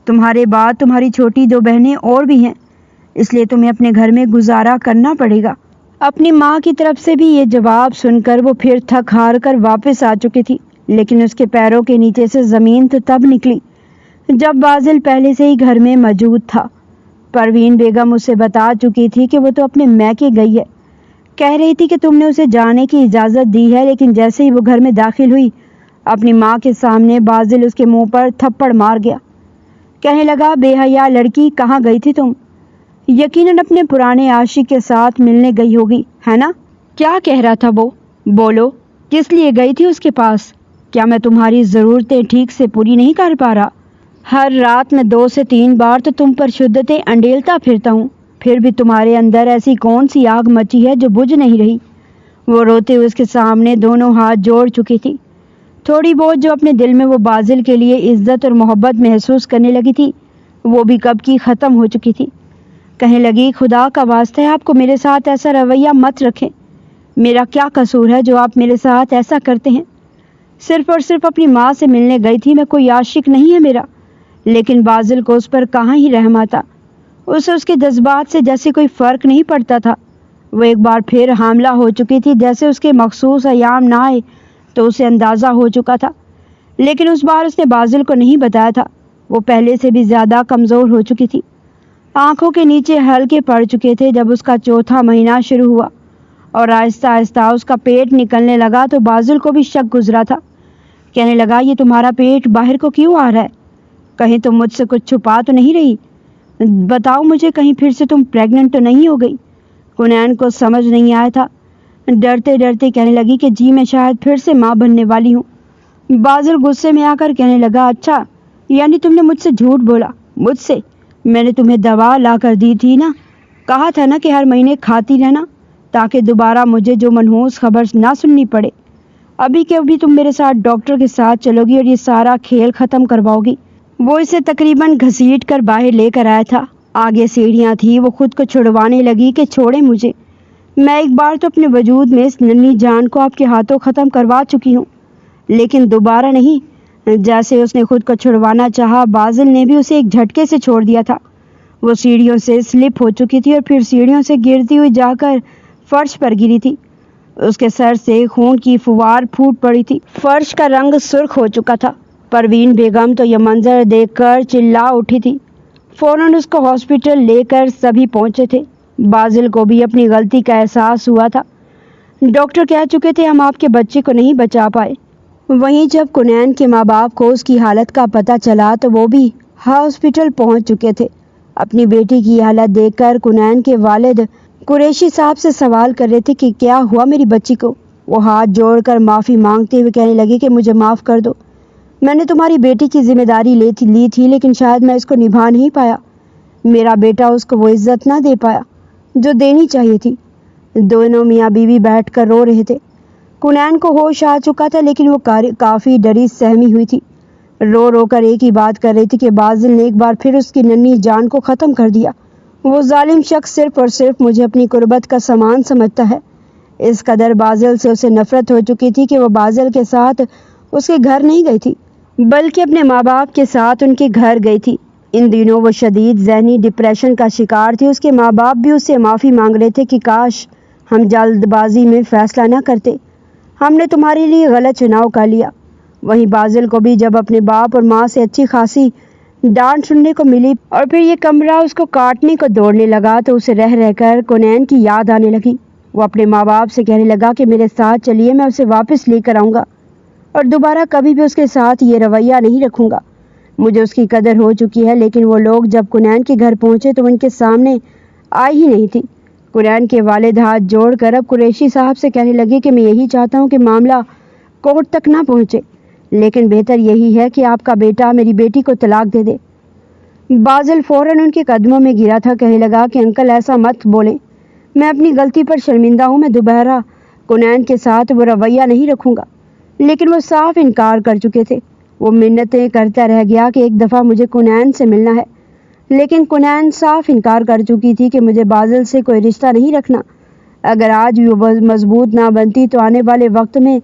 تمہارے بعد تمہاری چھوٹی 2 بہنیں اور بھی ہیں، اس لیے تمہیں اپنے گھر میں گزارا کرنا پڑے گا۔ اپنی ماں کی طرف سے بھی یہ جواب سن کر وہ پھر تھک ہار کر واپس آ چکی تھی، لیکن اس کے پیروں کے نیچے سے زمین تو تب نکلی جب بازل پہلے سے ہی گھر میں موجود تھا۔ پروین بیگم اسے بتا چکی تھی کہ وہ تو اپنے میکے گئی ہے، کہہ رہی تھی کہ تم نے اسے جانے کی اجازت دی ہے، لیکن جیسے ہی وہ گھر میں داخل ہوئی اپنی ماں کے سامنے بازل اس کے منہ پر تھپڑ مار گیا۔ کہنے لگا، بے حیا لڑکی، کہاں گئی تھی تم؟ یقیناً اپنے پرانے عاشق کے ساتھ ملنے گئی ہوگی، ہے نا؟ کیا کہہ رہا تھا وہ؟ بولو، کس لیے گئی تھی اس کے پاس؟ کیا میں تمہاری ضرورتیں ٹھیک سے پوری نہیں کر پا رہا؟ ہر رات میں 2 سے 3 بار تو تم پر شدتیں انڈیلتا پھرتا ہوں، پھر بھی تمہارے اندر ایسی کون سی آگ مچی ہے جو بجھ نہیں رہی؟ وہ روتے ہوئے اس کے سامنے دونوں ہاتھ جوڑ چکی تھی۔ تھوڑی بہت جو اپنے دل میں وہ بازل کے لیے عزت اور محبت محسوس کرنے لگی تھی، وہ بھی کب کی ختم ہو چکی تھی۔ کہنے لگی، خدا کا واسطہ ہے آپ کو میرے ساتھ ایسا رویہ مت رکھیں۔ میرا کیا قصور ہے جو آپ میرے ساتھ ایسا کرتے ہیں؟ صرف اور صرف اپنی ماں سے ملنے گئی تھی، میں کوئی عاشق نہیں ہے میرا۔ لیکن بازل کو اس پر کہاں ہی رحم آتا، اسے اس کے جذبات سے جیسے کوئی فرق نہیں پڑتا تھا۔ وہ ایک بار پھر حاملہ ہو چکی تھی، جیسے اس کے مخصوص ایام نہ آئے تو اسے اندازہ ہو چکا تھا، لیکن اس بار اس نے بازل کو نہیں بتایا تھا۔ وہ پہلے سے بھی زیادہ کمزور ہو چکی تھی، آنکھوں کے نیچے ہلکے پڑ چکے تھے۔ جب اس کا 4تھا مہینہ شروع ہوا اور آہستہ آہستہ اس کا پیٹ نکلنے لگا تو بازل کو بھی شک گزرا تھا۔ کہنے لگا، یہ تمہارا پیٹ باہر کو کیوں آ رہا ہے؟ کہیں تم مجھ سے کچھ چھپا تو نہیں رہی؟ بتاؤ مجھے، کہیں پھر سے تم پریگننٹ تو نہیں ہو گئی؟ کنین کو سمجھ نہیں آیا تھا، ڈرتے ڈرتے کہنے لگی کہ جی، میں شاید پھر سے ماں بننے والی ہوں۔ بازل غصے میں آ کر کہنے لگا، اچھا، یعنی تم نے مجھ سے جھوٹ بولا؟ مجھ سے؟ میں نے تمہیں دوا لا کر دی تھی نا، کہا تھا نا کہ ہر مہینے کھاتی رہنا تاکہ دوبارہ مجھے جو منحوس خبر نہ سننی پڑے۔ ابھی کہ ابھی تم میرے ساتھ ڈاکٹر کے ساتھ چلو گی اور یہ سارا کھیل ختم کرواؤ گی۔ وہ اسے تقریباً گھسیٹ کر باہر لے کر آیا تھا۔ آگے سیڑھیاں تھی، وہ خود کو چھڑوانے لگی کہ چھوڑیں مجھے، میں ایک بار تو اپنے وجود میں اس ننھی جان کو آپ کے ہاتھوں ختم کروا چکی ہوں، لیکن دوبارہ نہیں۔ جیسے اس نے خود کو چھڑوانا چاہا، بازل نے بھی اسے ایک جھٹکے سے چھوڑ دیا تھا۔ وہ سیڑھیوں سے سلپ ہو چکی تھی اور پھر سیڑھیوں سے گرتی ہوئی جا کر فرش پر گری تھی۔ اس کے سر سے خون کی فوار پھوٹ پڑی تھی، فرش کا رنگ سرخ ہو چکا تھا۔ پروین بیگم تو یہ منظر دیکھ کر چلا اٹھی تھی۔ فوراً اس کو ہاسپٹل لے کر سبھی پہنچے تھے۔ بازل کو بھی اپنی غلطی کا احساس ہوا تھا۔ ڈاکٹر کہہ چکے تھے ہم آپ کے بچے کو نہیں بچا پائے۔ وہیں جب کنین کے ماں باپ کو اس کی حالت کا پتہ چلا تو وہ بھی ہاسپٹل پہنچ چکے تھے۔ اپنی بیٹی کی حالت دیکھ کر کنین کے والد قریشی صاحب سے سوال کر رہے تھے کہ کیا ہوا میری بچی کو۔ وہ ہاتھ جوڑ کر معافی مانگتے ہوئے کہنے لگے کہ مجھے معاف کر دو، میں نے تمہاری بیٹی کی ذمہ داری لی تھی لیکن شاید میں اس کو نبھا نہیں پایا۔ میرا بیٹا اس کو وہ عزت نہ دے پایا جو دینی چاہیے تھی۔ دونوں میاں بیوی بیٹھ کر رو رہے تھے۔ کنین کو ہوش آ چکا تھا لیکن وہ کافی ڈری سہمی ہوئی تھی. رو رو کر ایک ہی بات کر رہی تھی کہ بازل نے ایک بار پھر اس کی ننھی جان کو ختم کر دیا. وہ ظالم شخص صرف اور صرف مجھے اپنی قربت کا سامان سمجھتا ہے. اس قدر بازل سے اسے نفرت ہو چکی تھی کہ وہ بازل کے ساتھ اس کے گھر نہیں گئی تھی بلکہ اپنے ماں باپ کے ساتھ ان کے گھر گئی تھی. ان دنوں وہ شدید ذہنی ڈپریشن کا شکار تھی. اس کے ماں باپ بھی اس سے معافی مانگ رہے تھے کہ کاش ہم جلد بازی میں فیصلہ نہ کرتے, ہم نے تمہارے لیے غلط چناؤ کر لیا. وہیں بازل کو بھی جب اپنے باپ اور ماں سے اچھی خاصی ڈانٹ سننے کو ملی اور پھر یہ کمرہ اس کو کاٹنے کو دوڑنے لگا تو اسے رہ رہ کر کنین کی یاد آنے لگی. وہ اپنے ماں باپ سے کہنے لگا کہ میرے ساتھ چلیے, میں اسے واپس لے کر آؤں گا اور دوبارہ کبھی بھی اس کے ساتھ یہ رویہ نہیں رکھوں گا. مجھے اس کی قدر ہو چکی ہے. لیکن وہ لوگ جب کنین کے گھر پہنچے تو ان کے سامنے آئی ہی نہیں تھی. کنین کے والد ہاتھ جوڑ کر اب قریشی صاحب سے کہنے لگے کہ میں یہی چاہتا ہوں کہ معاملہ کورٹ تک نہ پہنچے, لیکن بہتر یہی ہے کہ آپ کا بیٹا میری بیٹی کو طلاق دے دے. بازل فوراً ان کے قدموں میں گرا تھا. کہنے لگا کہ انکل ایسا مت بولیں, میں اپنی غلطی پر شرمندہ ہوں. میں دوبارہ کنین کے ساتھ وہ رویہ نہیں رکھوں گا. لیکن وہ صاف انکار کر چکے تھے. وہ منتیں کرتا رہ گیا کہ ایک دفعہ مجھے کنین سے ملنا ہے, لیکن کنین صاف انکار کر چکی تھی کہ مجھے بازل سے کوئی رشتہ نہیں رکھنا. اگر آج بھی وہ مضبوط نہ بنتی تو آنے والے وقت میں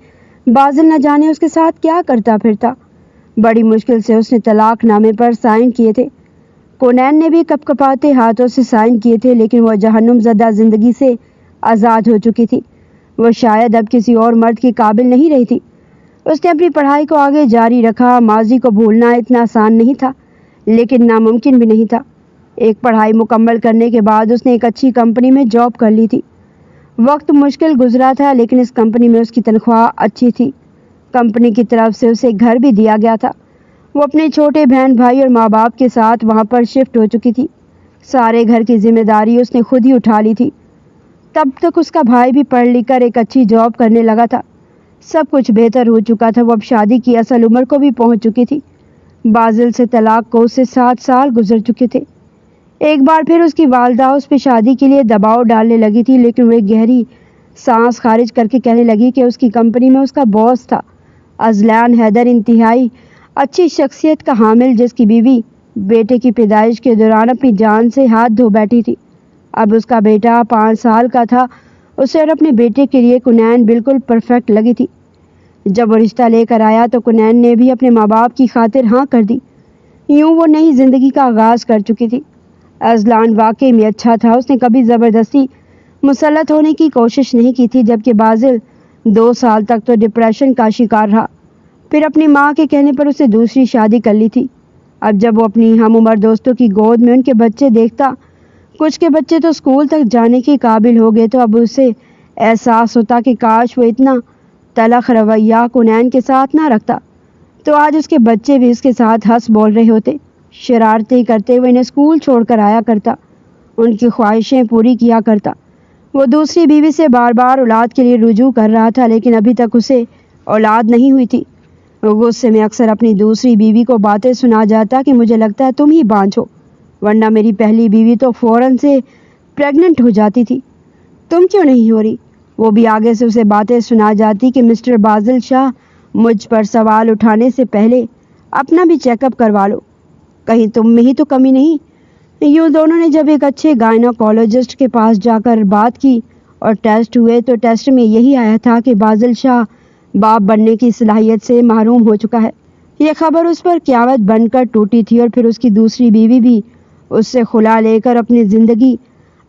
بازل نہ جانے اس کے ساتھ کیا کرتا پھرتا. بڑی مشکل سے اس نے طلاق نامے پر سائن کیے تھے. کنین نے بھی کپ کپاتے ہاتھوں سے سائن کیے تھے, لیکن وہ جہنم زدہ زندگی سے آزاد ہو چکی تھی. وہ شاید اب کسی اور مرد کی قابل نہیں رہی تھی. اس نے اپنی پڑھائی کو آگے جاری رکھا. ماضی کو بھولنا اتنا آسان نہیں تھا لیکن ناممکن بھی نہیں تھا. ایک پڑھائی مکمل کرنے کے بعد اس نے ایک اچھی کمپنی میں جاب کر لی تھی. وقت مشکل گزرا تھا لیکن اس کمپنی میں اس کی تنخواہ اچھی تھی. کمپنی کی طرف سے اسے گھر بھی دیا گیا تھا. وہ اپنے چھوٹے بہن بھائی اور ماں باپ کے ساتھ وہاں پر شفٹ ہو چکی تھی. سارے گھر کی ذمہ داری اس نے خود ہی اٹھا لی تھی. تب تک اس کا بھائی بھی پڑھ لکھ کر ایک اچھی جاب کرنے لگا تھا. سب کچھ بہتر ہو چکا تھا. وہ اب شادی کی اصل عمر کو بھی پہنچ چکی تھی. بازل سے طلاق کو اسے 7 سال گزر چکے تھے. ایک بار پھر اس کی والدہ اس پہ شادی کے لیے دباؤ ڈالنے لگی تھی, لیکن وہ ایک گہری سانس خارج کر کے کہنے لگی کہ اس کی کمپنی میں اس کا باس تھا اذلان حیدر, انتہائی اچھی شخصیت کا حامل, جس کی بیوی بیٹے کی پیدائش کے دوران اپنی جان سے ہاتھ دھو بیٹھی تھی. اب اس کا بیٹا 5 سال کا تھا. اسے اور اپنے بیٹے کے لیے کنین بالکل پرفیکٹ لگی تھی. جب وہ رشتہ لے کر آیا تو کنین نے بھی اپنے ماں باپ کی خاطر ہاں کر دی. یوں وہ نئی زندگی کا آغاز کر چکی تھی. اذلان واقعی میں اچھا تھا. اس نے کبھی زبردستی مسلط ہونے کی کوشش نہیں کی تھی, جبکہ بازل 2 سال تک تو ڈپریشن کا شکار رہا. پھر اپنی ماں کے کہنے پر اسے دوسری شادی کر لی تھی. اب جب وہ اپنی ہم عمر دوستوں کی گود میں ان کے بچے دیکھتا, کچھ کے بچے تو اسکول تک جانے کے قابل ہو گئے, تو اب اسے احساس ہوتا کہ کاش وہ اتنا تلخ رویہ کنین کے ساتھ نہ رکھتا تو آج اس کے بچے بھی اس کے ساتھ ہنس بول رہے ہوتے. شرارتیں کرتے ہوئے انہیں اسکول چھوڑ کر آیا کرتا, ان کی خواہشیں پوری کیا کرتا. وہ دوسری بیوی سے بار بار اولاد کے لیے رجوع کر رہا تھا, لیکن ابھی تک اسے اولاد نہیں ہوئی تھی. غصے میں اکثر اپنی دوسری بیوی کو باتیں سنا جاتا کہ مجھے لگتا ہے تم ہی بانجھ ہو, ورنہ میری پہلی بیوی تو فوراً سے پریگننٹ ہو جاتی تھی, تم کیوں نہیں ہو رہی. وہ بھی آگے سے اسے باتیں سنا جاتی کہ مسٹر بازل شاہ, مجھ پر سوال اٹھانے سے پہلے اپنا بھی چیک اپ کروا لو, کہیں تم میں ہی تو کمی نہیں. یوں دونوں نے جب ایک اچھے گائنوکالوجسٹ کے پاس جا کر بات کی اور ٹیسٹ ہوئے تو ٹیسٹ میں یہی آیا تھا کہ بازل شاہ باپ بننے کی صلاحیت سے محروم ہو چکا ہے. یہ خبر اس پر قیامت بن کر ٹوٹی تھی. اور پھر اس کی دوسری بیوی بھی اس سے خلا لے کر اپنی زندگی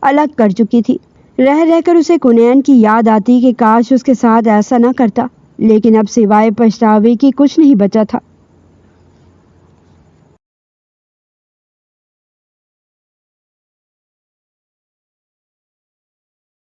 الگ کر چکی تھی. رہ رہ کر اسے کنین کی یاد آتی کہ کاش اس کے ساتھ ایسا نہ کرتا, لیکن اب سوائے پچھتاوے کی کچھ نہیں بچا تھا.